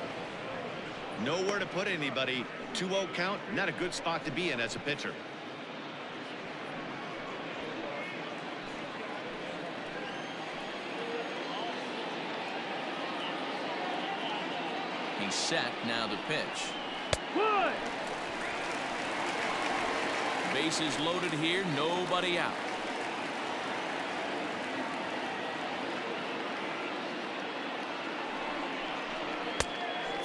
Nowhere to put anybody. 2-0 count, not a good spot to be in as a pitcher. He's set. Now the pitch. Good. Bases loaded here. Nobody out.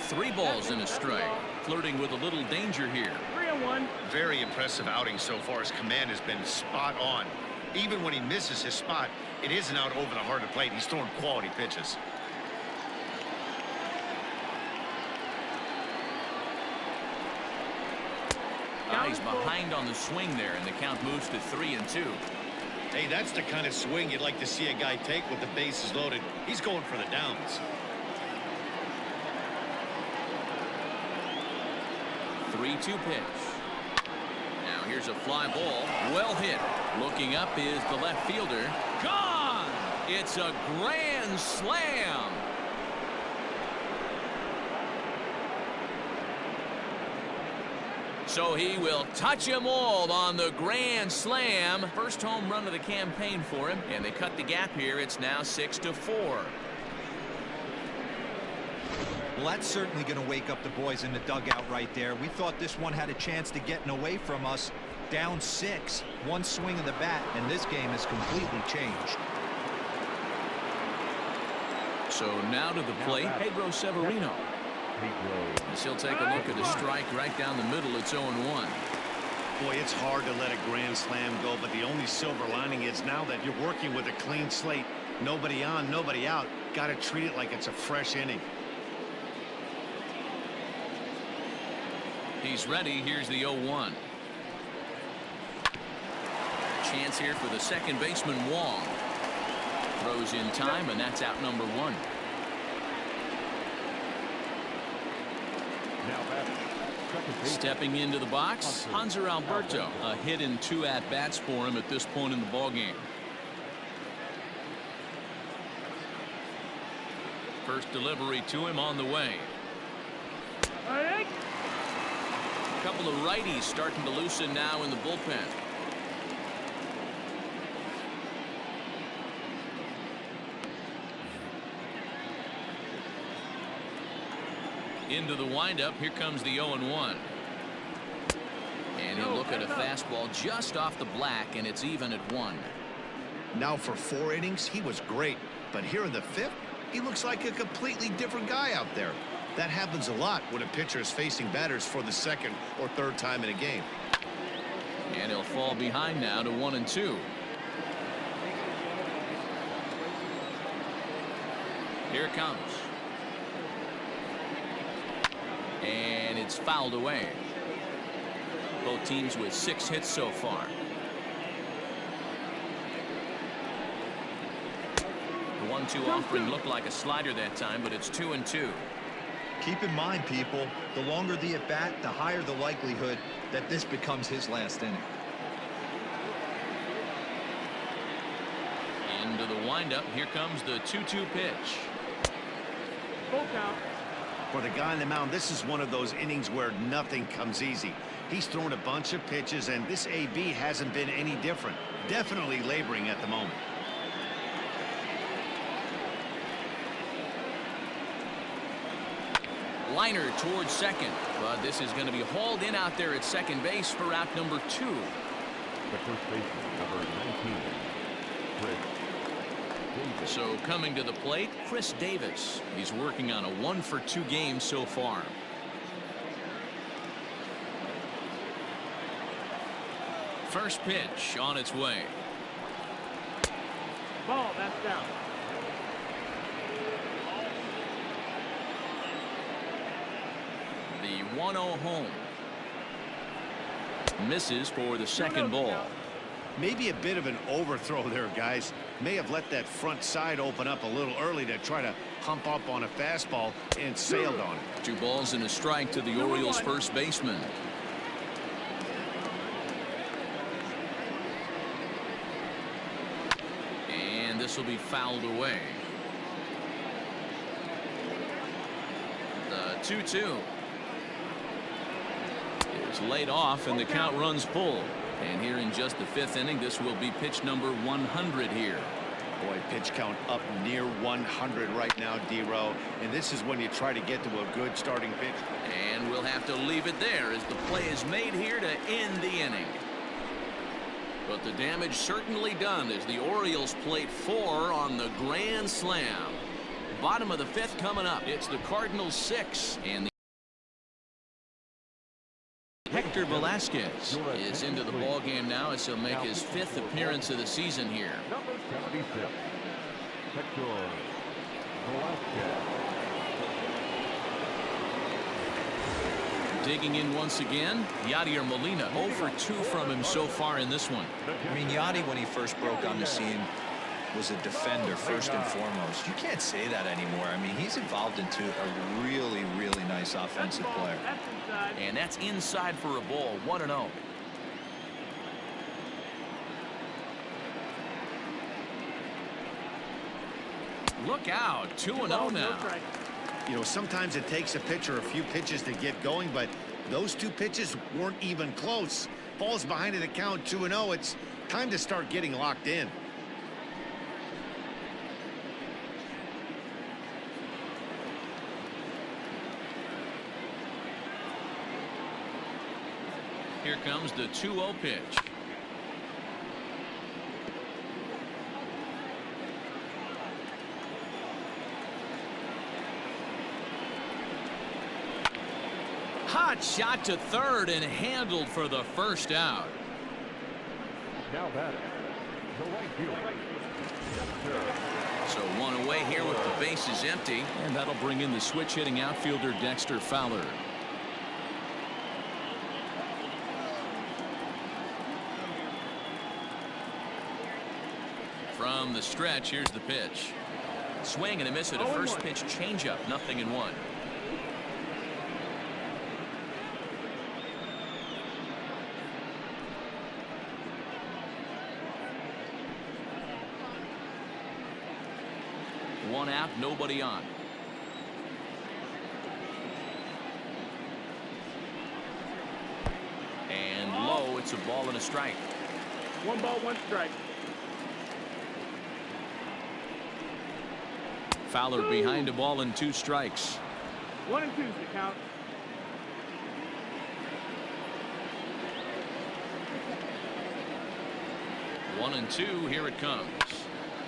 Three balls and a strike. Flirting with a little danger here. 3-1. Very impressive outing so far. His command has been spot on. Even when he misses his spot, it isn't out over the heart of the plate. He's throwing quality pitches. He's behind on the swing there, and the count moves to 3-2. Hey, that's the kind of swing you'd like to see a guy take with the bases loaded. He's going for the downs. 3-2 pitch. Now here's a fly ball. Well hit. Looking up is the left fielder. Gone! It's a grand slam. So he will touch them all on the grand slam. First home run of the campaign for him, and they cut the gap here. It's now 6-4. Well, that's certainly going to wake up the boys in the dugout right there. We thought this one had a chance to getting away from us. Down 6, one swing of the bat, and this game has completely changed. So now to the plate, Pedro Severino. As he'll take a look at a strike right down the middle. It's 0-1. Boy, it's hard to let a grand slam go, but the only silver lining is now that you're working with a clean slate. Nobody on, nobody out. Got to treat it like it's a fresh inning. He's ready. Here's the 0-1. Chance here for the second baseman, Wong. Throws in time, and that's out number 1. Stepping into the box, Hanser Alberto. A hit in 2 at-bats for him at this point in the ballgame. First delivery to him on the way. A couple of righties starting to loosen now in the bullpen. Into the windup. Here comes the 0-1. And he'll look at a fastball just off the black, and it's even at 1. Now for 4 innings, he was great. But here in the 5th, he looks like a completely different guy out there. That happens a lot when a pitcher is facing batters for the 2nd or 3rd time in a game. And he'll fall behind now to 1-2. Here it comes. And it's fouled away. Both teams with 6 hits so far. The 1-2 offering looked like a slider that time, but it's 2-2. Keep in mind, people, the longer the at-bat, the higher the likelihood that this becomes his last inning. Into the windup. Here comes the 2-2 pitch. Full count. For the guy on the mound, this is one of those innings where nothing comes easy. He's thrown a bunch of pitches, and this AB hasn't been any different. Definitely laboring at the moment. Liner towards second, but this is going to be hauled in out there at second base for out number 2. The first baseman, number 19, Chris Davis. So coming to the plate, Chris Davis. He's working on a 1-for-2 game so far. First pitch on its way. Ball, that's down. The 1-0 home. Misses for the second ball. Maybe a bit of an overthrow there, guys. May have let that front side open up a little early to try to hump up on a fastball and sailed on it. 2 balls and a strike to the Orioles first baseman. And this will be fouled away. The 2-2 is laid off and the count runs full. And here in just the 5th inning, this will be pitch number 100 here. Boy, pitch count up near 100 right now, D-Row. And this is when you try to get to a good starting pitch. And we'll have to leave it there as the play is made here to end the inning. But the damage certainly done as the Orioles plate 4 on the grand slam. Bottom of the 5th coming up. It's the Cardinals 6 and the Hector Velasquez is into the ball game now as he'll make his 5th appearance of the season here. Number 76, Hector Velasquez. Digging in once again, Yadier Molina. 0 for 2 from him so far in this one. I mean, Yadi, when he first broke on the scene, was a defender first and foremost. You can't say that anymore. I mean, he's evolved into a really, really nice offensive player. That's inside. And that's inside for a ball. 1-0. Look out. 2-0 now. You know, sometimes it takes a pitcher a few pitches to get going, but those 2 pitches weren't even close. Falls behind in the count 2-0. It's time to start getting locked in. Here comes the 2-0 pitch. Hot shot to third and handled for the first out. Now batting, the right fielder, Dexter. So 1 away here with the bases empty, and that'll bring in the switch hitting outfielder Dexter Fowler. From the stretch, here's the pitch. Swing and a miss at a first pitch changeup. 0-1. One out, nobody on. And low, it's a ball and a strike. 1 ball, 1 strike. Fowler behind a ball and 2 strikes. 1 and 2 is the count. One and 2, here it comes.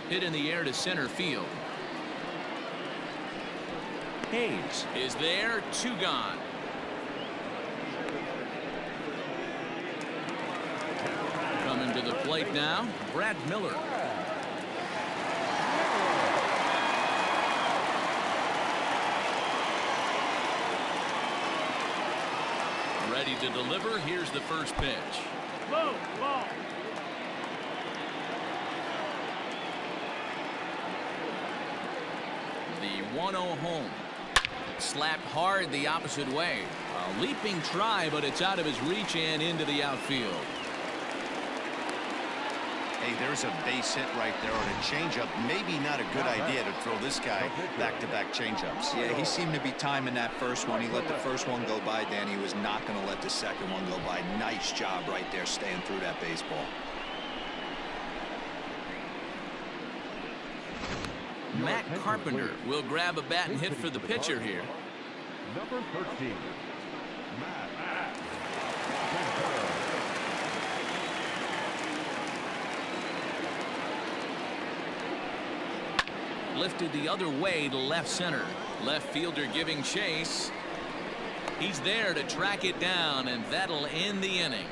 Hit in the air to center field. Hayes is there, 2 gone. Coming to the plate now, Brad Miller. Ready to deliver. Here's the first pitch. Low, ball. The 1-0 home. Slapped hard the opposite way. A leaping try, but it's out of his reach and into the outfield. Hey, there's a base hit right there on a changeup. Maybe not a good idea to throw this guy back-to-back changeups. Yeah, he seemed to be timing that first one. He let the first one go by, Danny. He was not going to let the second one go by. Nice job right there staying through that baseball. Matt Carpenter will grab a bat and hit for the pitcher here. Number 13, Matt. Lifted the other way to left center. Left fielder giving chase. He's there to track it down, and that'll end the inning.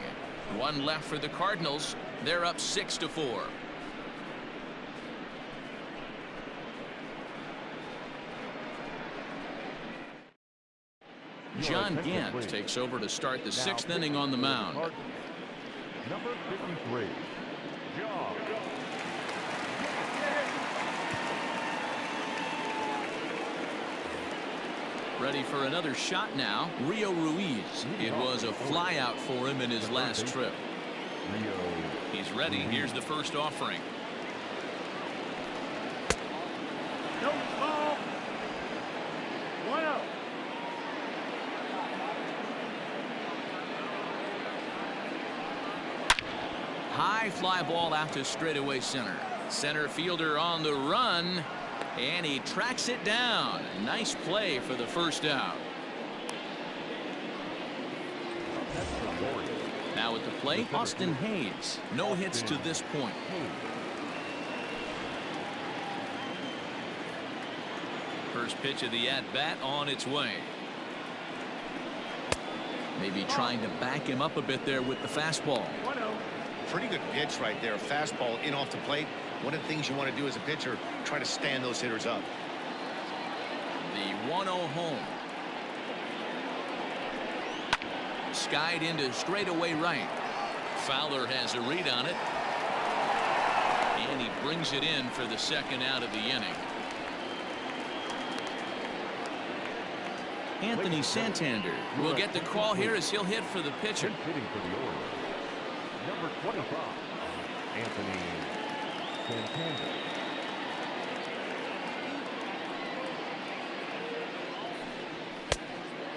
One left for the Cardinals. They're up 6-4. John Gant takes over to start the sixth inning on the mound. Number 53, John. Ready for another shot now. Rio Ruiz. It was a flyout for him in his last trip. He's ready. Here's the first offering. No ball. 1-0. High fly ball out to straightaway center. Center fielder on the run. And he tracks it down. Nice play for the first out. Now at the plate, Austin Hayes. No hits to this point. First pitch of the at-bat on its way. Maybe trying to back him up a bit there with the fastball. 1-0. Pretty good pitch right there. Fastball in off the plate. One of the things you want to do as a pitcher, try to stand those hitters up. The 1-0 home. Skied into straightaway right. Fowler has a read on it. And he brings it in for the second out of the inning. Anthony Santander will get the call here as he'll hit for the pitcher. Hitting for the Orioles, number 25, Anthony Santander.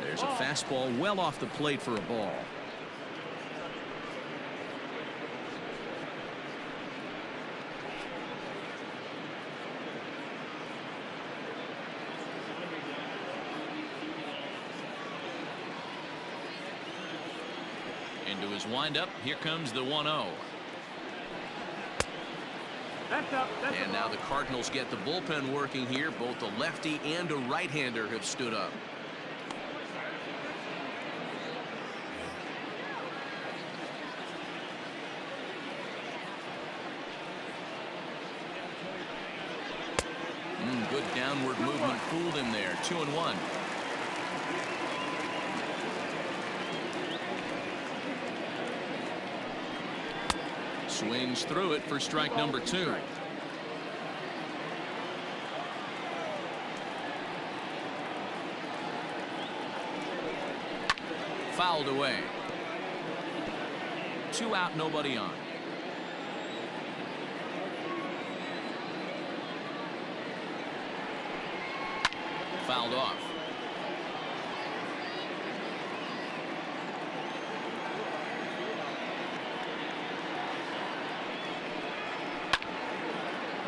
There's a fastball well off the plate for a ball. Into his windup. Here comes the 1-0. That's up. That's And now the Cardinals get the bullpen working here. Both a lefty and a right-hander have stood up. Good downward movement fooled him there. 2-1. Swings through it for strike number 2. Fouled away. 2 out, nobody on. Fouled off.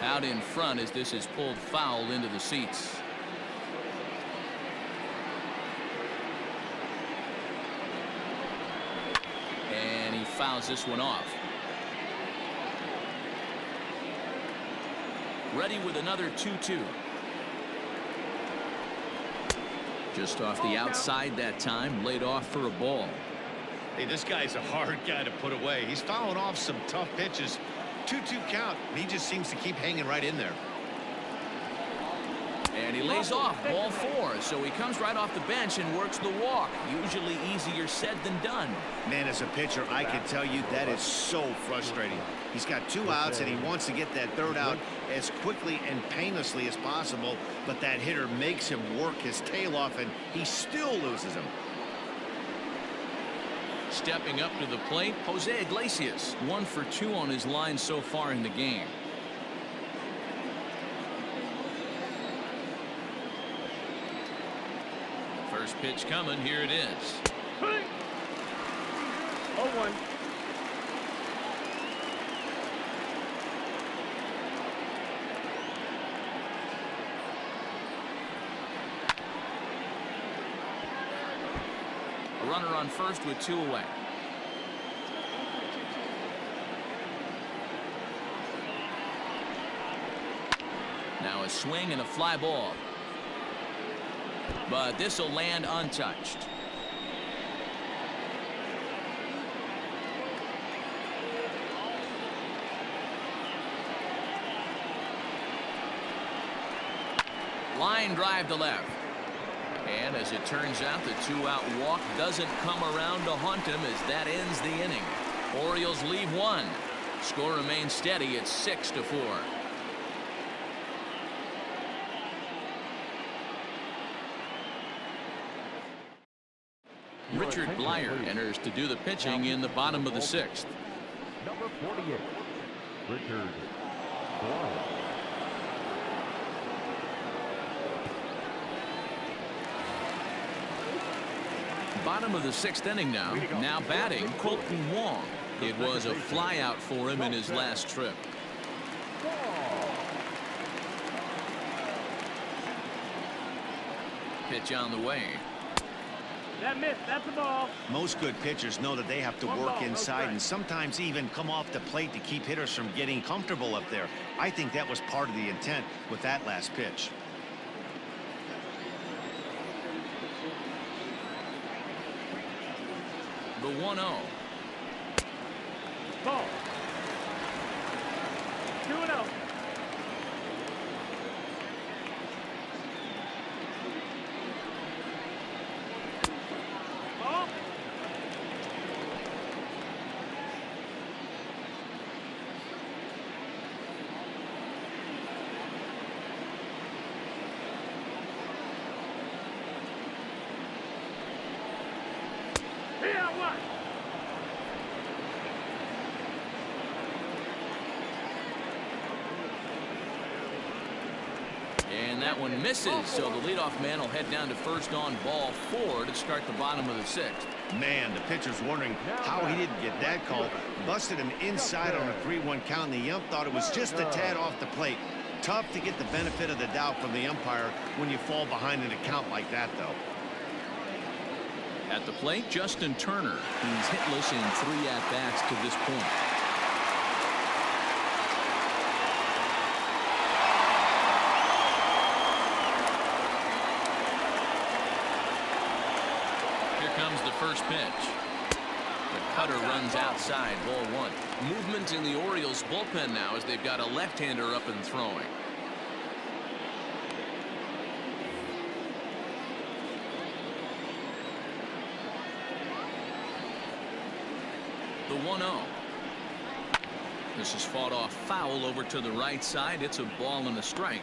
Out in front as this is pulled foul into the seats. And he fouls this one off. Ready with another 2-2. Just off the outside that time, laid off for a ball. Hey, this guy's a hard guy to put away. He's fouling off some tough pitches. 2-2 count. He just seems to keep hanging right in there. And he lays off ball 4, so he comes right off the bench and works the walk. Usually easier said than done. Man, as a pitcher, I can tell you that is so frustrating. He's got 2 outs and he wants to get that 3rd out as quickly and painlessly as possible, but that hitter makes him work his tail off and he still loses him. Stepping up to the plate, Jose Iglesias. 1 for 2 on his line so far in the game. First pitch coming. Here it is. 0-1. A runner on first with 2 away. Now a swing and a fly ball. But this will land untouched. Line drive to left. And as it turns out, the 2-out walk doesn't come around to haunt him as that ends the inning. Orioles leave 1. Score remains steady at 6-4. Richard Blyer enters to do the pitching in the bottom of the 6th. Number 48, Richard Blyer. Bottom of the 6th inning now. Now batting, Colton Wong. It was a flyout for him in his last trip. Pitch on the way. That missed. That's a ball. Most good pitchers know that they have to work inside and sometimes even come off the plate to keep hitters from getting comfortable up there. I think that was part of the intent with that last pitch. The 1-0. Ball. 2-0. Ball. Here, what? And that one misses, so the leadoff man will head down to first on ball 4 to start the bottom of the 6th. Man, the pitcher's wondering how he didn't get that call. Busted him inside on a 3-1 count, and the ump thought it was just a tad off the plate. Tough to get the benefit of the doubt from the umpire when you fall behind in a count like that, though. At the plate, Justin Turner. He's hitless in 3 at-bats to this point. Comes the first pitch. The cutter runs outside, ball 1. Movement in the Orioles bullpen now as they've got a left-hander up and throwing. The 1-0. This is fought off foul over to the right side. It's a ball and a strike.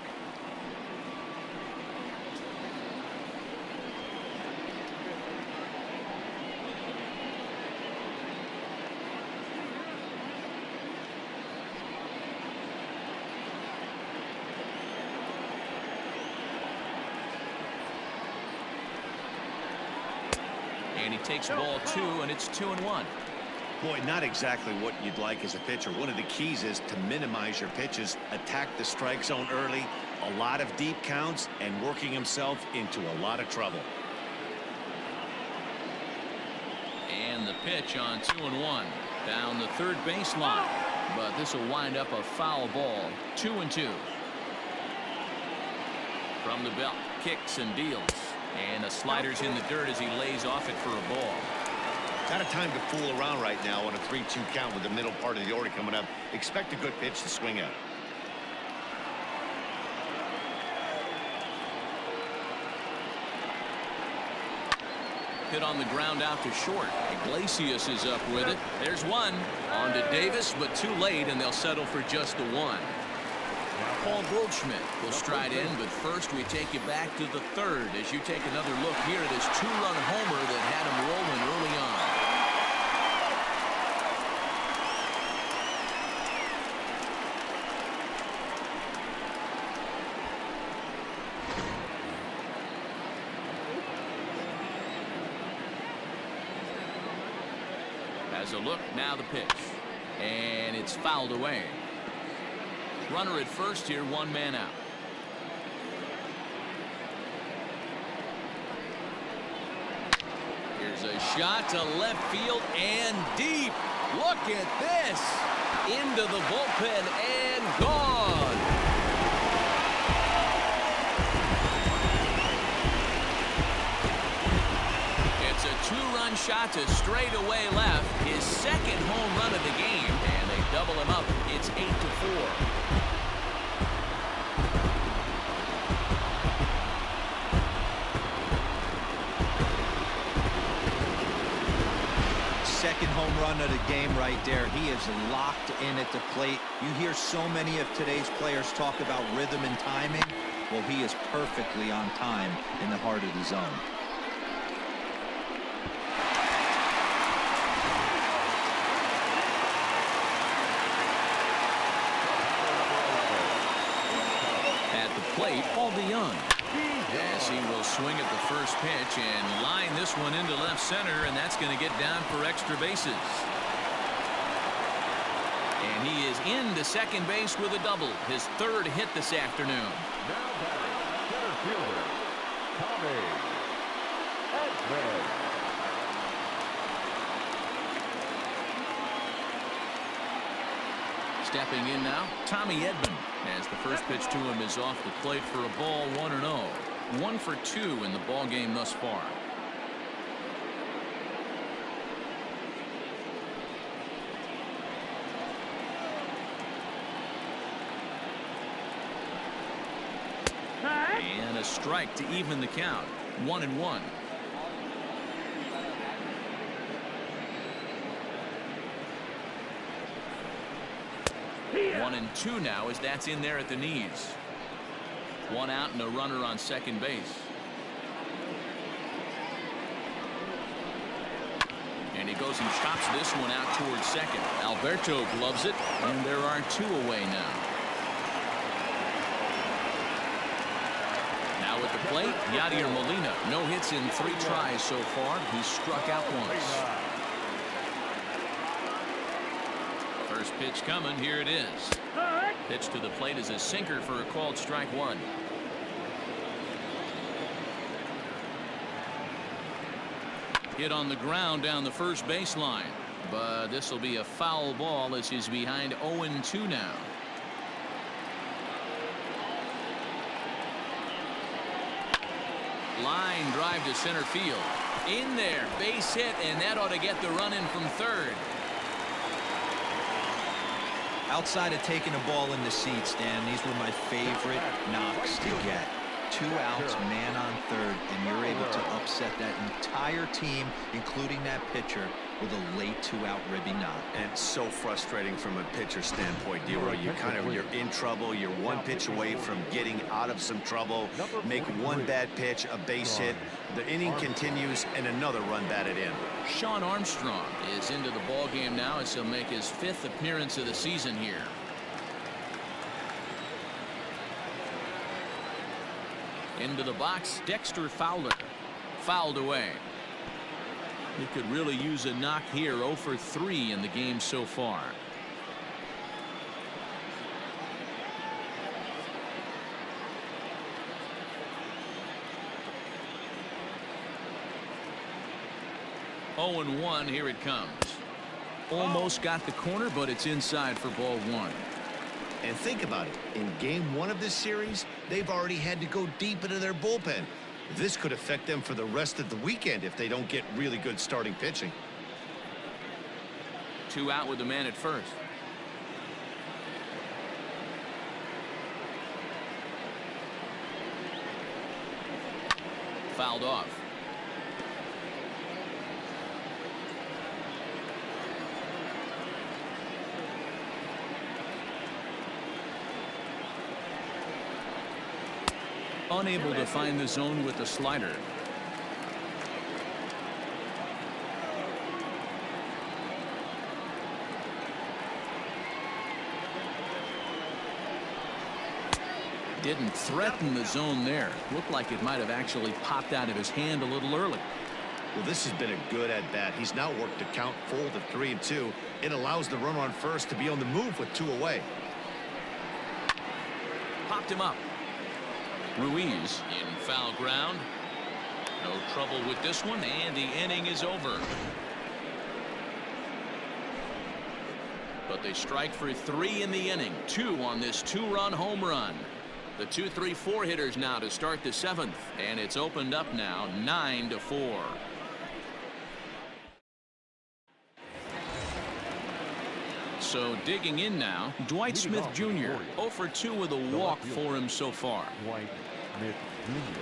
And he takes ball 2, and it's 2-1. Boy, not exactly what you'd like as a pitcher. One of the keys is to minimize your pitches, attack the strike zone early, a lot of deep counts, and working himself into a lot of trouble. And the pitch on 2-1 down the third baseline, but this will wind up a foul ball. 2-2. From the belt, kicks and deals. And the slider's in the dirt as he lays off it for a ball. Not a time to fool around right now on a 3-2 count with the middle part of the order coming up. Expect a good pitch to swing at. Hit on the ground out to short. Iglesias is up with it. There's one. On to Davis, but too late, and they'll settle for just the 1. Paul Goldschmidt will stride in, but first we take you back to the 3rd as you take another look here at his 2-run homer that had him rolling early on. Has a look, now the pitch. And it's fouled away. Runner at first here, one man out. Here's a shot to left field and deep. Look at this. Into the bullpen and gone. It's a two-run shot to straightaway left. His second home run of the game, and they double him up. It's 8-4. Second home run of the game right there. He is locked in at the plate. You hear so many of today's players talk about rhythm and timing. Well, he is perfectly on time in the heart of the zone. At the plate, Paul DeYoung. Yes, he will swing at the first pitch and line this one into left center, and that's going to get down for extra bases. And he is into second base with a double, his third hit this afternoon. Now batting, center fielder, Cobb. Stepping in now, Tommy Edman, as the first pitch to him is off the plate for a ball, 1-0. 1 for 2 in the ball game thus far. And a strike to even the count. 1-1. Yeah. 1-2 now as that's in there at the knees. One out and a runner on second base. And he goes and chops this one out towards second. Alberto gloves it, and there are 2 away now. Now at the plate, Yadier Molina. No hits in 3 tries so far. He's struck out once. First pitch coming. Here it is. Pitch to the plate is a sinker for a called strike 1. Hit on the ground down the first baseline, but this will be a foul ball as he's behind 0-2 now. Line drive to center field. In there, base hit, and that ought to get the run in from third. Outside of taking a ball in the seats, Dan, these were my favorite knocks to get. 2 outs, man on third, and you're able to upset that entire team, including that pitcher, with a late 2-out ribby knock. And so frustrating from a pitcher standpoint, Dero. You're in trouble. You're 1 pitch away from getting out of some trouble. Make 1 bad pitch, a base hit. The inning continues, and another run batted in. Shawn Armstrong is into the ball game now as he'll make his 5th appearance of the season here. Into the box, Dexter Fowler. Fouled away. He could really use a knock here. 0 for 3 in the game so far. Oh and 1, here it comes. Almost got the corner, but it's inside for ball 1. And think about it. In game 1 of this series, they've already had to go deep into their bullpen. This could affect them for the rest of the weekend if they don't get really good starting pitching. 2 out with the man at first. Fouled off. Unable to find the zone with the slider. Didn't threaten the zone there. Looked like it might have actually popped out of his hand a little early. Well, this has been a good at-bat. He's now worked the count full to 3-2. It allows the runner on first to be on the move with 2 away. Popped him up. Ruiz in foul ground. No trouble with this one, and the inning is over. But they strike for 3 in the inning. 2 on this 2-run home run. The 2-3-4 hitters now to start the 7th, and it's opened up now 9-4. So digging in now, Dwight Smith Jr. 0 for 2 with a walk for him so far. Dwight Smith Jr.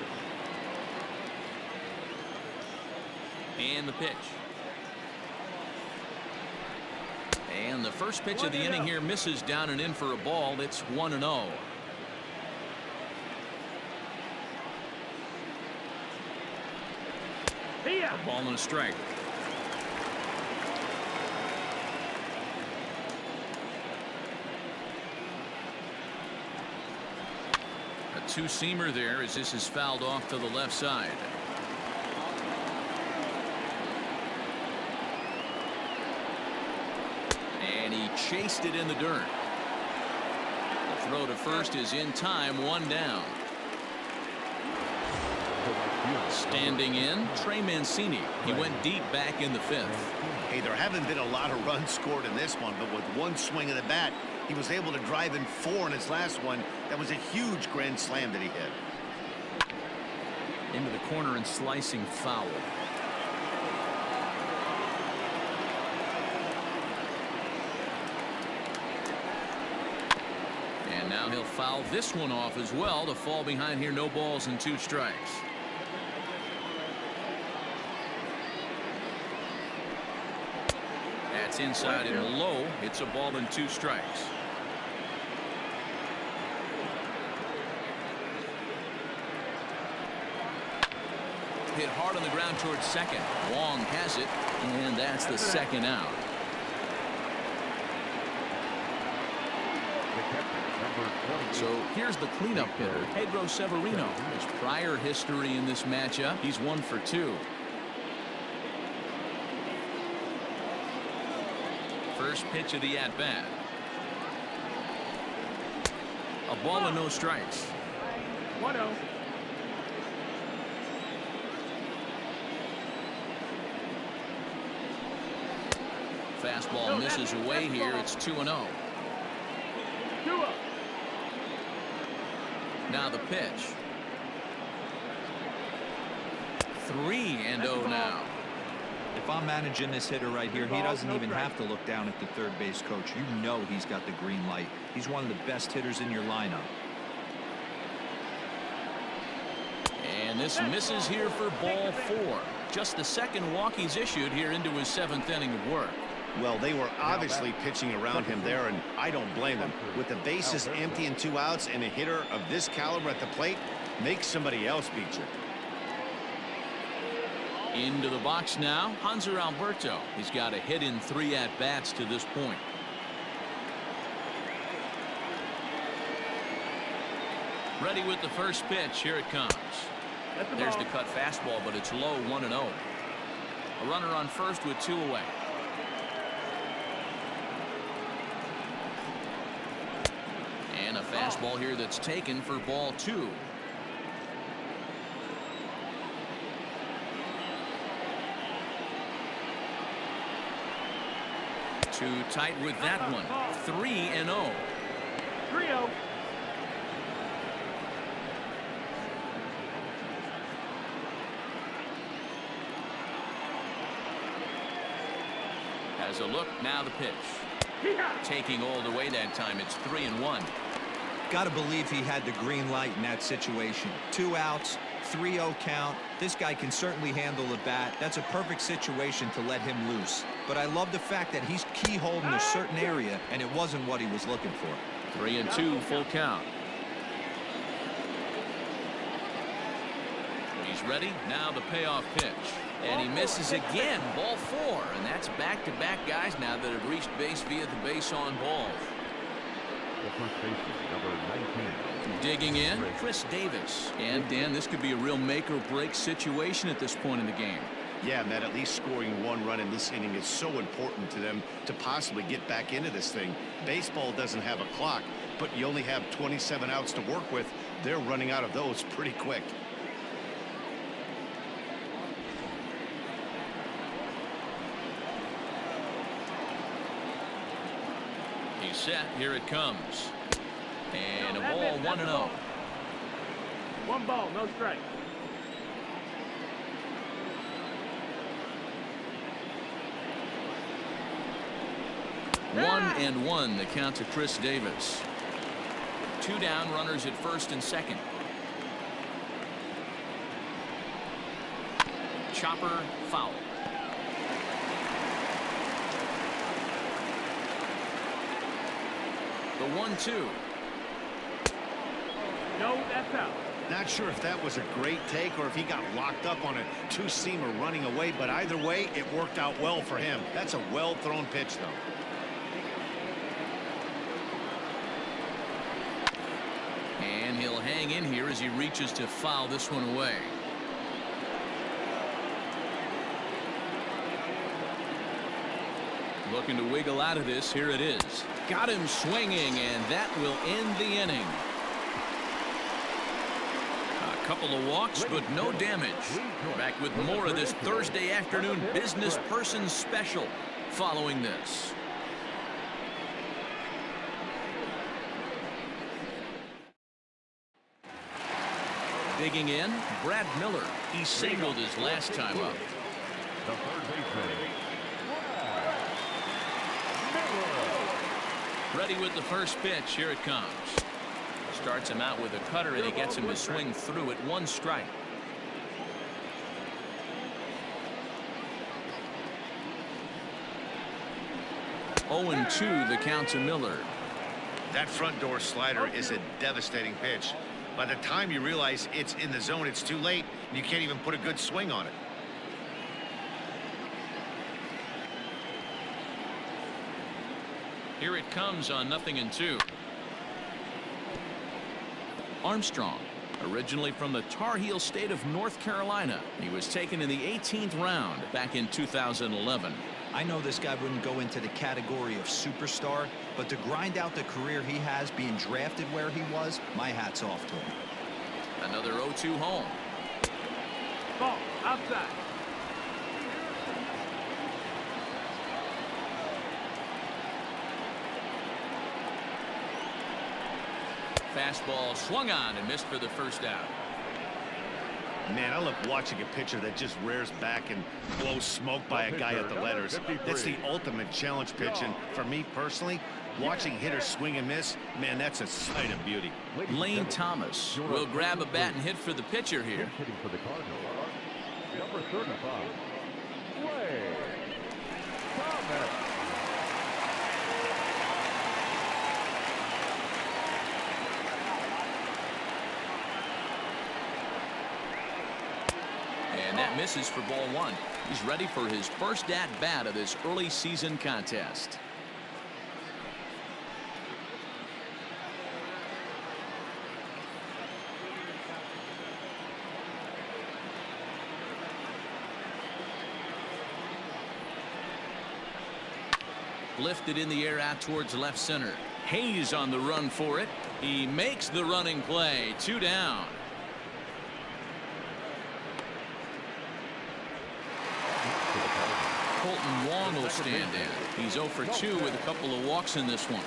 And the pitch. And the first pitch of the inning here misses down and in for a ball. It's 1-0. A ball and a strike. A 2-seamer there as this is fouled off to the left side. And he chased it in the dirt. The throw to first is in time, 1 down. Standing in, Trey Mancini. He went deep back in the 5th. Hey, there haven't been a lot of runs scored in this one, but with 1 swing of the bat, he was able to drive in 4 in his last one. That was a huge grand slam that he hit. Into the corner and slicing foul. And now he'll foul this one off as well to fall behind here. No balls and 2 strikes. That's inside and low. It's a ball and 2 strikes. Hit hard on the ground towards second. Wong has it, and that's the 2nd out. So here's the cleanup hitter, Pedro Severino. His prior history in this matchup, he's 1 for 2. First pitch of the at-bat. A ball and no strikes. 1-0. Fastball misses away here. It's 2-0. 2-0. Now the pitch. 3-0 now. If I'm managing this hitter right here, he doesn't even have to look down at the third base coach. You know he's got the green light. He's one of the best hitters in your lineup. And this misses here for ball 4. Just the 2nd walk he's issued here into his 7th inning of work. Well, they were obviously pitching around him there, and I don't blame them. With the bases empty and 2 outs, and a hitter of this caliber at the plate, make somebody else beat you. Into the box now, Hanser Alberto. He's got a hit in 3 at-bats to this point. Ready with the first pitch. Here it comes. There's the cut fastball, but it's low, 1-0. A runner on first with 2 away. And a fastball here that's taken for ball 2. Too tight with that one. 3-0. 3-0. Has a look. Now the pitch. Taking all the way that time. It's 3-1. Got to believe he had the green light in that situation. 2 outs, 3-0 count. This guy can certainly handle the bat. That's a perfect situation to let him loose. But I love the fact that he's keyholed in a certain area, and it wasn't what he was looking for. 3-2, full count. He's ready. Now the payoff pitch. And he misses again. Ball 4. And that's back-to-back guys now that have reached base via the base on balls. The first baseman, number 19. Digging in, Chris Davis. And Dan, this could be a real make or break situation at this point in the game. Yeah, Matt, at least scoring 1 run in this inning is so important to them to possibly get back into this thing. Baseball doesn't have a clock, but you only have 27 outs to work with. They're running out of those pretty quick. He's set. Here it comes. And a ball, 1-0. 1 ball, no strike. One and one, the count to Chris Davis. 2 down, runners at first and second. Chopper, foul. The 1-2. No, that's out. Not sure if that was a great take or if he got locked up on a 2-seamer running away, but either way, it worked out well for him. That's a well-thrown pitch, though. And he'll hang in here as he reaches to foul this one away. Looking to wiggle out of this. Here it is. Got him swinging, and that will end the inning. A couple of walks, but no damage. Back with more of this Thursday afternoon business person special following this. Digging in, Brad Miller. He singled his last time up. The third baseman, Ready with the first pitch. Here it comes. Starts him out with a cutter, and he gets him to swing through it. 1 strike. Oh, 0-2 the count to Miller. That front door slider is a devastating pitch. By the time you realize it's in the zone, it's too late, and you can't even put a good swing on it. Here it comes on 0-2. Armstrong, originally from the Tar Heel state of North Carolina. He was taken in the 18th round back in 2011. I know this guy wouldn't go into the category of superstar, but to grind out the career he has being drafted where he was, my hat's off to him. Another 0-2 home. Ball, outside. Fastball swung on and missed for the first out. Man, I love watching a pitcher that just rears back and blows smoke by a guy at the letters. That's the ultimate challenge pitch, and for me personally, watching hitters swing and miss, man, that's a sight of beauty. Lane Thomas will grab a bat and hit for the pitcher here. hitting for the Cardinals. Number 35, Lane Thomas. And that misses for ball 1. He's ready for his first at-bat of this early season contest. Lifted in the air out towards left center. Hayes on the run for it. He makes the running play. 2 down. Colton Wong will stand in. He's 0 for 2 with a couple of walks in this one.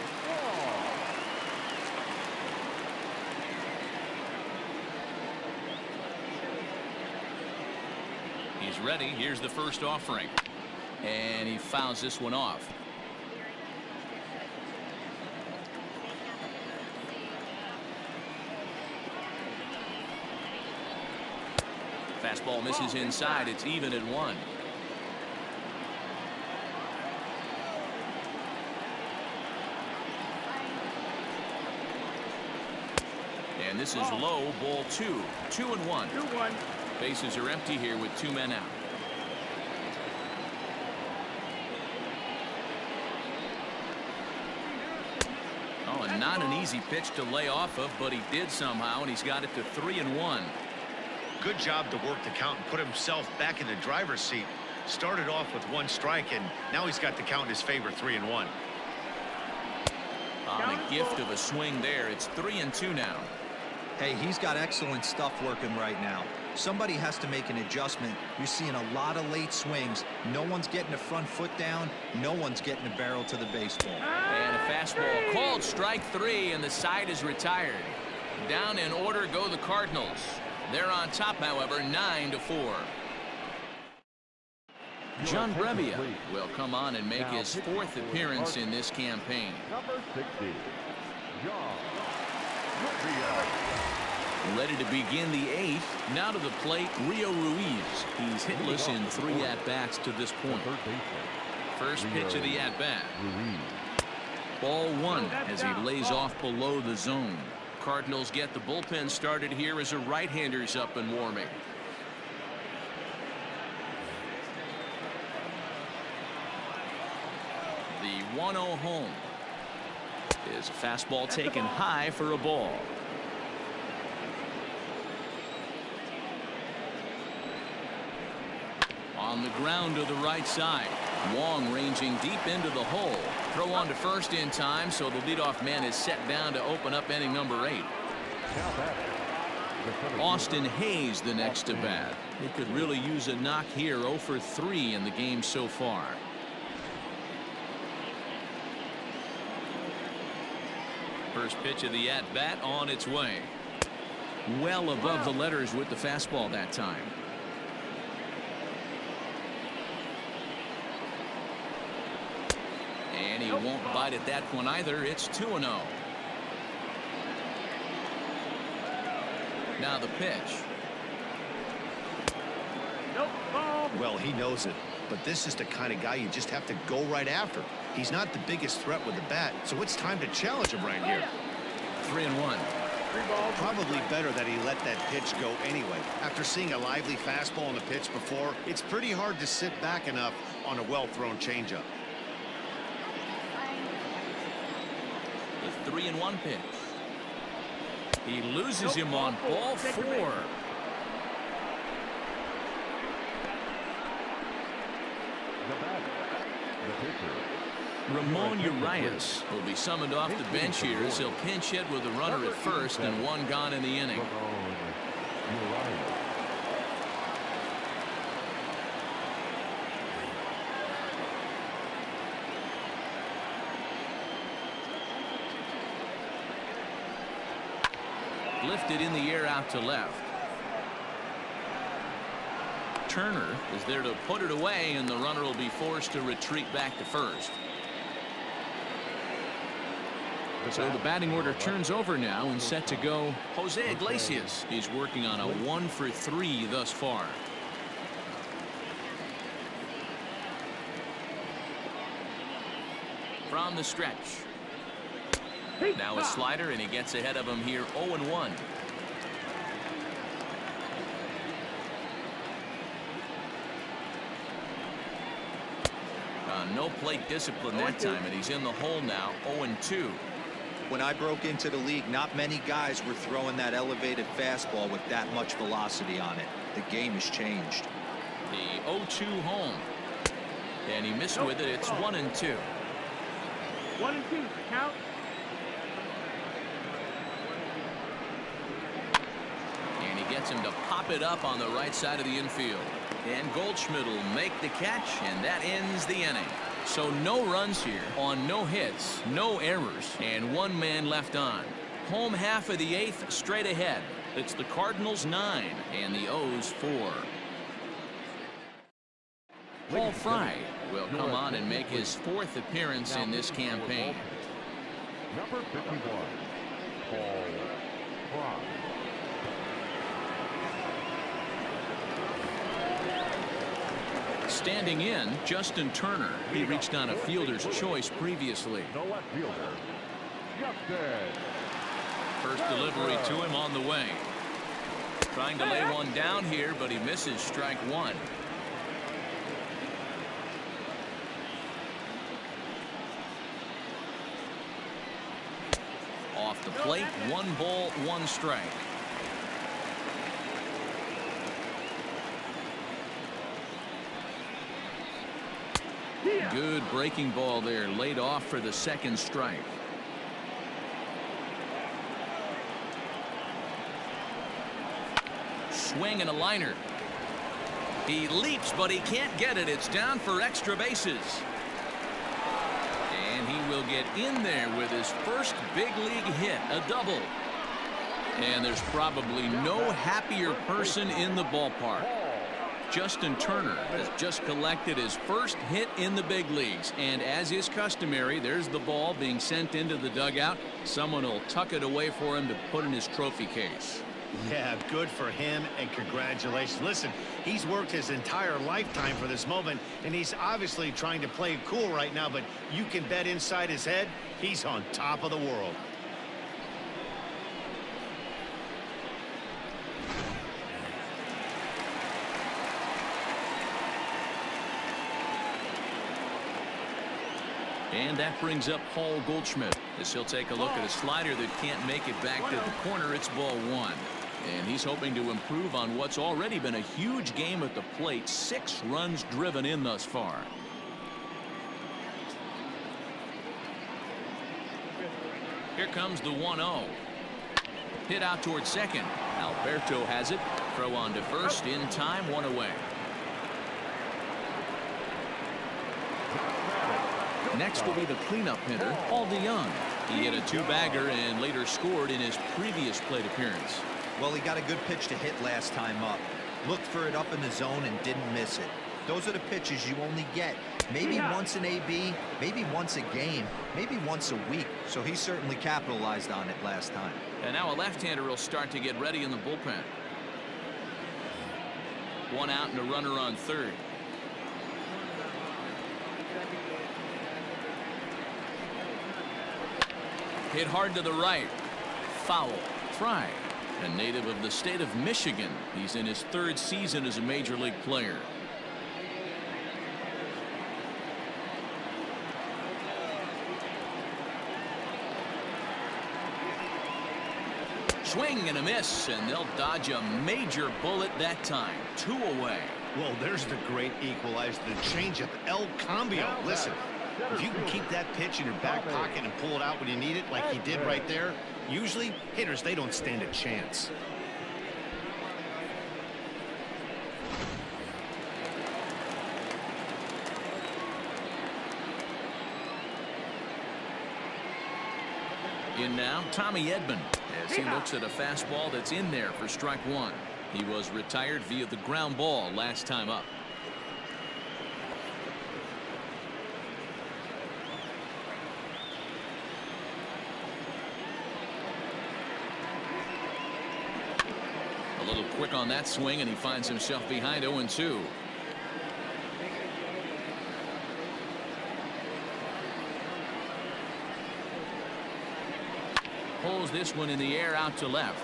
He's ready. Here's the first offering. And he fouls this one off. Fastball misses inside. It's even at 1. And this is low, ball 2. 2-1. 2-1. Bases are empty here with 2 men out. Oh, and not an easy pitch to lay off of, but he did somehow, and he's got it to 3-1. Good job to work the count and put himself back in the driver's seat. Started off with 1 strike, and now he's got the count in his favor, 3-1. On a gift of a swing there, it's 3-2 now. Hey, he's got excellent stuff working right now. Somebody has to make an adjustment. You're seeing a lot of late swings. No one's getting the front foot down. No one's getting the barrel to the baseball. And a fastball called strike 3, and the side is retired. Down in order go the Cardinals. They're on top, however, 9-4. John Brevia will come on and make his 4th appearance in this campaign. Number 60, John Brevia. Ready to begin the 8th. Now to the plate, Rio Ruiz. He's hitless in 3 at-bats to this point. First pitch of the at-bat. Ball 1 as he lays off below the zone. Cardinals get the bullpen started here as a right-hander's up and warming. The 1-0 home is a fastball taken high for a ball. On the ground to the right side. Wong ranging deep into the hole. Throw on to first in time, so the leadoff man is set down to open up inning number 8. Austin Hayes the next to bat. He could really use a knock here. 0 for 3 in the game so far. First pitch of the at-bat on its way. Well above the letters with the fastball that time. And he won't bite at that one either. It's 2-0. Now the pitch. Well, he knows it, but this is the kind of guy you just have to go right after. He's not the biggest threat with the bat, so it's time to challenge him right here. 3-1. Probably better that he let that pitch go anyway. After seeing a lively fastball on the pitch before, it's pretty hard to sit back enough on a well-thrown changeup. The 3-1 pitch. He loses him on ball 4. Ramon Urias will be summoned off the bench here as he'll pinch hit with a runner at first and 1 gone in the inning. Lifted in the air out to left. Turner is there to put it away, and the runner will be forced to retreat back to first. So the batting order turns over now and set to go. Jose Iglesias. He's working on a 1 for 3 thus far. From the stretch. Now a slider, and he gets ahead of him here. 0-1. No plate discipline that time, and he's in the hole now. 0-2. When I broke into the league, not many guys were throwing that elevated fastball with that much velocity on it. The game has changed. The 0-2 home, and he missed with it. It's 1-2. 1-2. Count. And he gets him to pop it up on the right side of the infield. And Goldschmidt will make the catch, and that ends the inning. So no runs here on no hits, no errors, and 1 man left on. Home half of the 8th straight ahead. It's the Cardinals 9 and the O's 4. Paul Fry will come on and make his 4th appearance in this campaign. Number 51, Paul Fry. Standing in, Justin Turner. He reached on a fielder's choice previously. The left fielder, Justin. First delivery to him on the way. Trying to lay one down here, but he misses strike 1. Off the plate, 1 ball, 1 strike. Good breaking ball there, laid off for the second strike. Swing and a liner. He leaps, but he can't get it. It's down for extra bases. And he will get in there with his first big league hit, a double. And there's probably no happier person in the ballpark. Justin Turner has just collected his first hit in the big leagues. And as is customary, there's the ball being sent into the dugout. Someone will tuck it away for him to put in his trophy case. Yeah, good for him, and congratulations. Listen, he's worked his entire lifetime for this moment, and he's obviously trying to play it cool right now, but you can bet inside his head, he's on top of the world. And that brings up Paul Goldschmidt as he'll take a look at a slider that can't make it back to the corner. It's ball one. And he's hoping to improve on what's already been a huge game at the plate. 6 runs driven in thus far. Here comes the 1-0. Hit out towards second. Alberto has it. Throw on to first in time, 1 away. Next will be the cleanup hitter, Paul DeYoung. He hit a 2-bagger and later scored in his previous plate appearance. Well, he got a good pitch to hit last time up. Looked for it up in the zone and didn't miss it. Those are the pitches you only get maybe once in AB, maybe once a game, maybe once a week. So he certainly capitalized on it last time. And now a left-hander will start to get ready in the bullpen. 1 out and a runner on third. Hit hard to the right. Foul. Fry, a native of the state of Michigan. He's in his 3rd season as a major league player. Swing and a miss, and they'll dodge a major bullet that time. 2 away. Well, there's the great equalizer, the changeup, El Cambio. Listen, if you can keep that pitch in your back pocket and pull it out when you need it, like he did right there, usually hitters, they don't stand a chance. In now, Tommy Edman, as he looks at a fastball that's in there for strike 1. He was retired via the ground ball last time up. A little quick on that swing, and he finds himself behind 0-2. Pulls this one in the air out to left.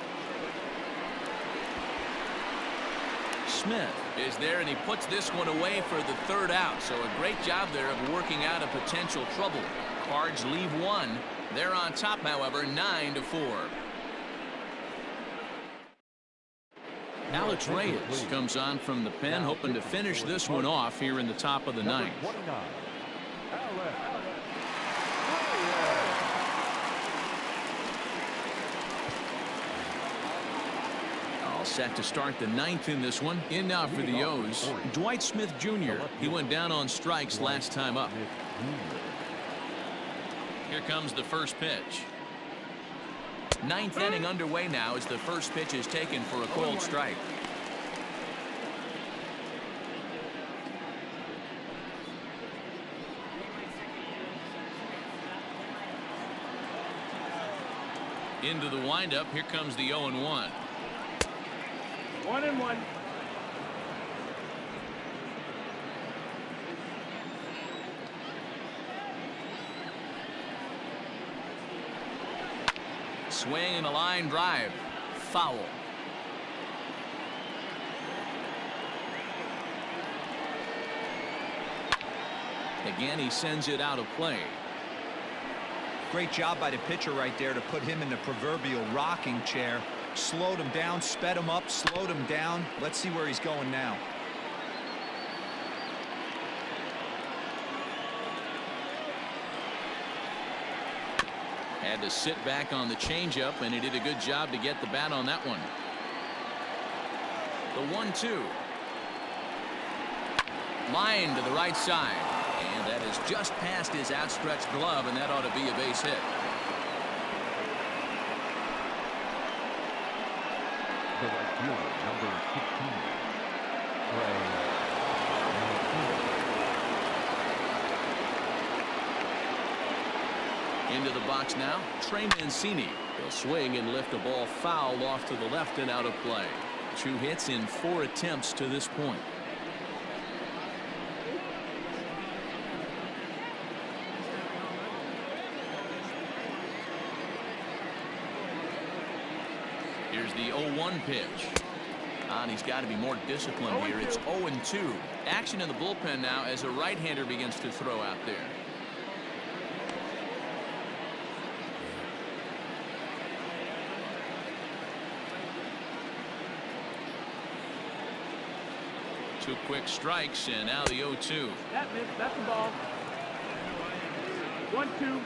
Smith is there, and he puts this one away for the 3rd out. So a great job there of working out a potential trouble. Cards leave 1. They're on top, however, 9-4. Alex Reyes comes on from the pen, hoping to finish this one off here in the top of the 9th. All set to start the 9th in this one. In now for the O's, Dwight Smith Jr. He went down on strikes last time up. Here comes the first pitch. 9th inning underway now as the first pitch is taken for a cold strike. Into the windup. Here comes the 0-1. 1-1. Swing and a line drive. Foul. Again, he sends it out of play. Great job by the pitcher right there to put him in the proverbial rocking chair. Slowed him down, sped him up, slowed him down. Let's see where he's going now. Had to sit back on the changeup, and he did a good job to get the bat on that one. The 1-2. Line to the right side. And that is just past his outstretched glove, and that ought to be a base hit. The right fielder, number 16. Into the box now, Trey Mancini. He'll swing and lift a ball foul off to the left and out of play. 2 hits in 4 attempts to this point. Here's the 0-1 pitch. And he's got to be more disciplined here. It's 0-2. Action in the bullpen now as a right-hander begins to throw out there. Two quick strikes, and now the 0-2. That missed. That's the ball. 1-2.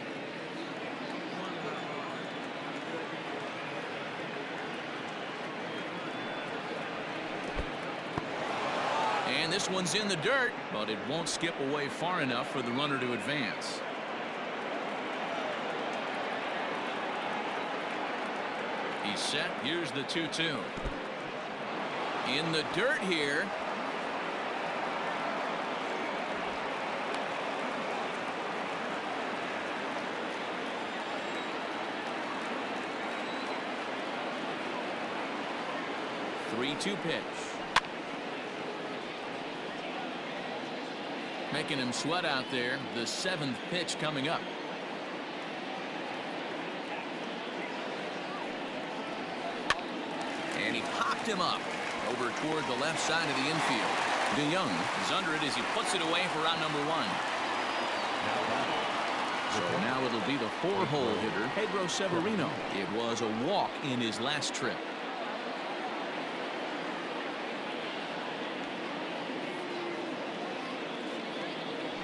And this one's in the dirt, but it won't skip away far enough for the runner to advance. He's set. Here's the 2-2. In the dirt here. The 3-2 pitch. Making him sweat out there. The 7th pitch coming up. And he popped him up over toward the left side of the infield. DeYoung is under it as he puts it away for out number 1. So now it'll be the 4-hole hitter, Pedro Severino. It was a walk in his last trip.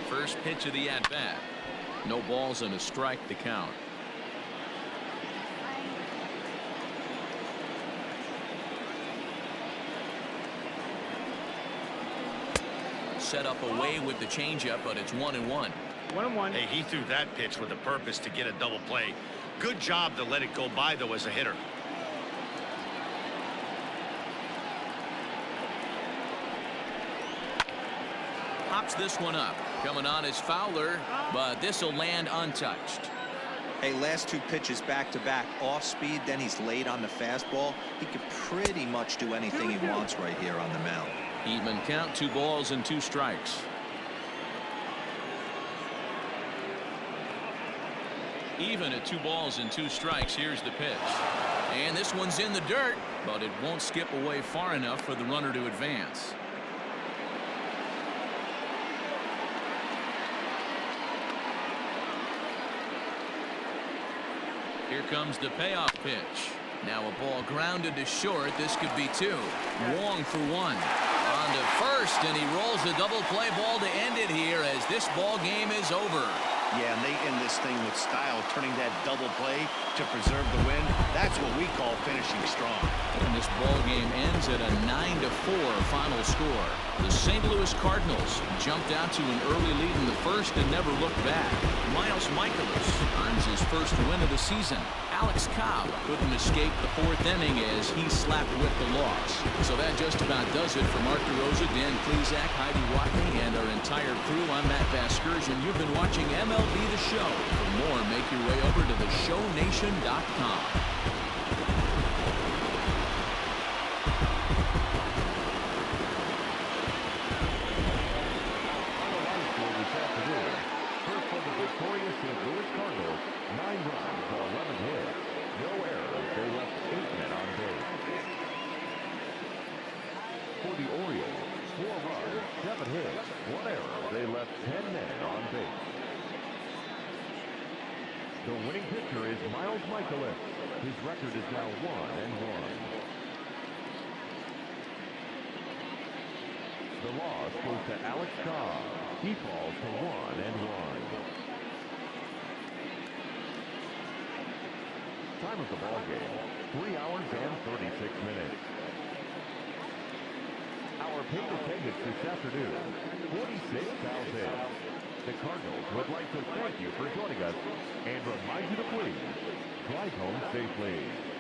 First pitch of the at-bat. No balls and a strike to count. Set up away with the changeup, but it's 1-1. 1-1. Hey, he threw that pitch with a purpose to get a double play. Good job to let it go by, though, as a hitter. Pops this one up. Coming on is Fowler, but this will land untouched. Hey, last 2 pitches back-to-back off speed, then he's late on the fastball. He could pretty much do anything he wants right here on the mound. Even count, 2 balls and 2 strikes. Even at 2 balls and 2 strikes. Here's the pitch. And this one's in the dirt, but it won't skip away far enough for the runner to advance. Here comes the payoff pitch. Now a ball grounded to short. This could be 2. Wong for 1. On to first, and he rolls the double play ball to end it here as this ball game is over. Yeah, and they end this thing with style, turning that double play to preserve the win. That's what we call finishing strong. And this ball game ends at a 9-4 final score. The St. Louis Cardinals jumped out to an early lead in the first and never looked back. Mikolas earns his first win of the season. Alex Cobb couldn't escape the 4th inning as he slapped with the loss. So that just about does it for Mark DeRosa, Dan Plesac, Heidi Watney, and our entire crew. I'm Matt Vasgersian. You've been watching MLB The Show. For more, make your way over to theshownation.com. For the Orioles, 4 runs, 7 hits, 1 error. They left 10 men on base. The winning pitcher is Mikolas. His record is now 1-1. The loss goes to Alex Cobb. He falls to 1-1. Time of the ball game, 3 hours and 36 minutes. Our paid attendance this afternoon, 46,000. The Cardinals would like to thank you for joining us and remind you to please drive home safely.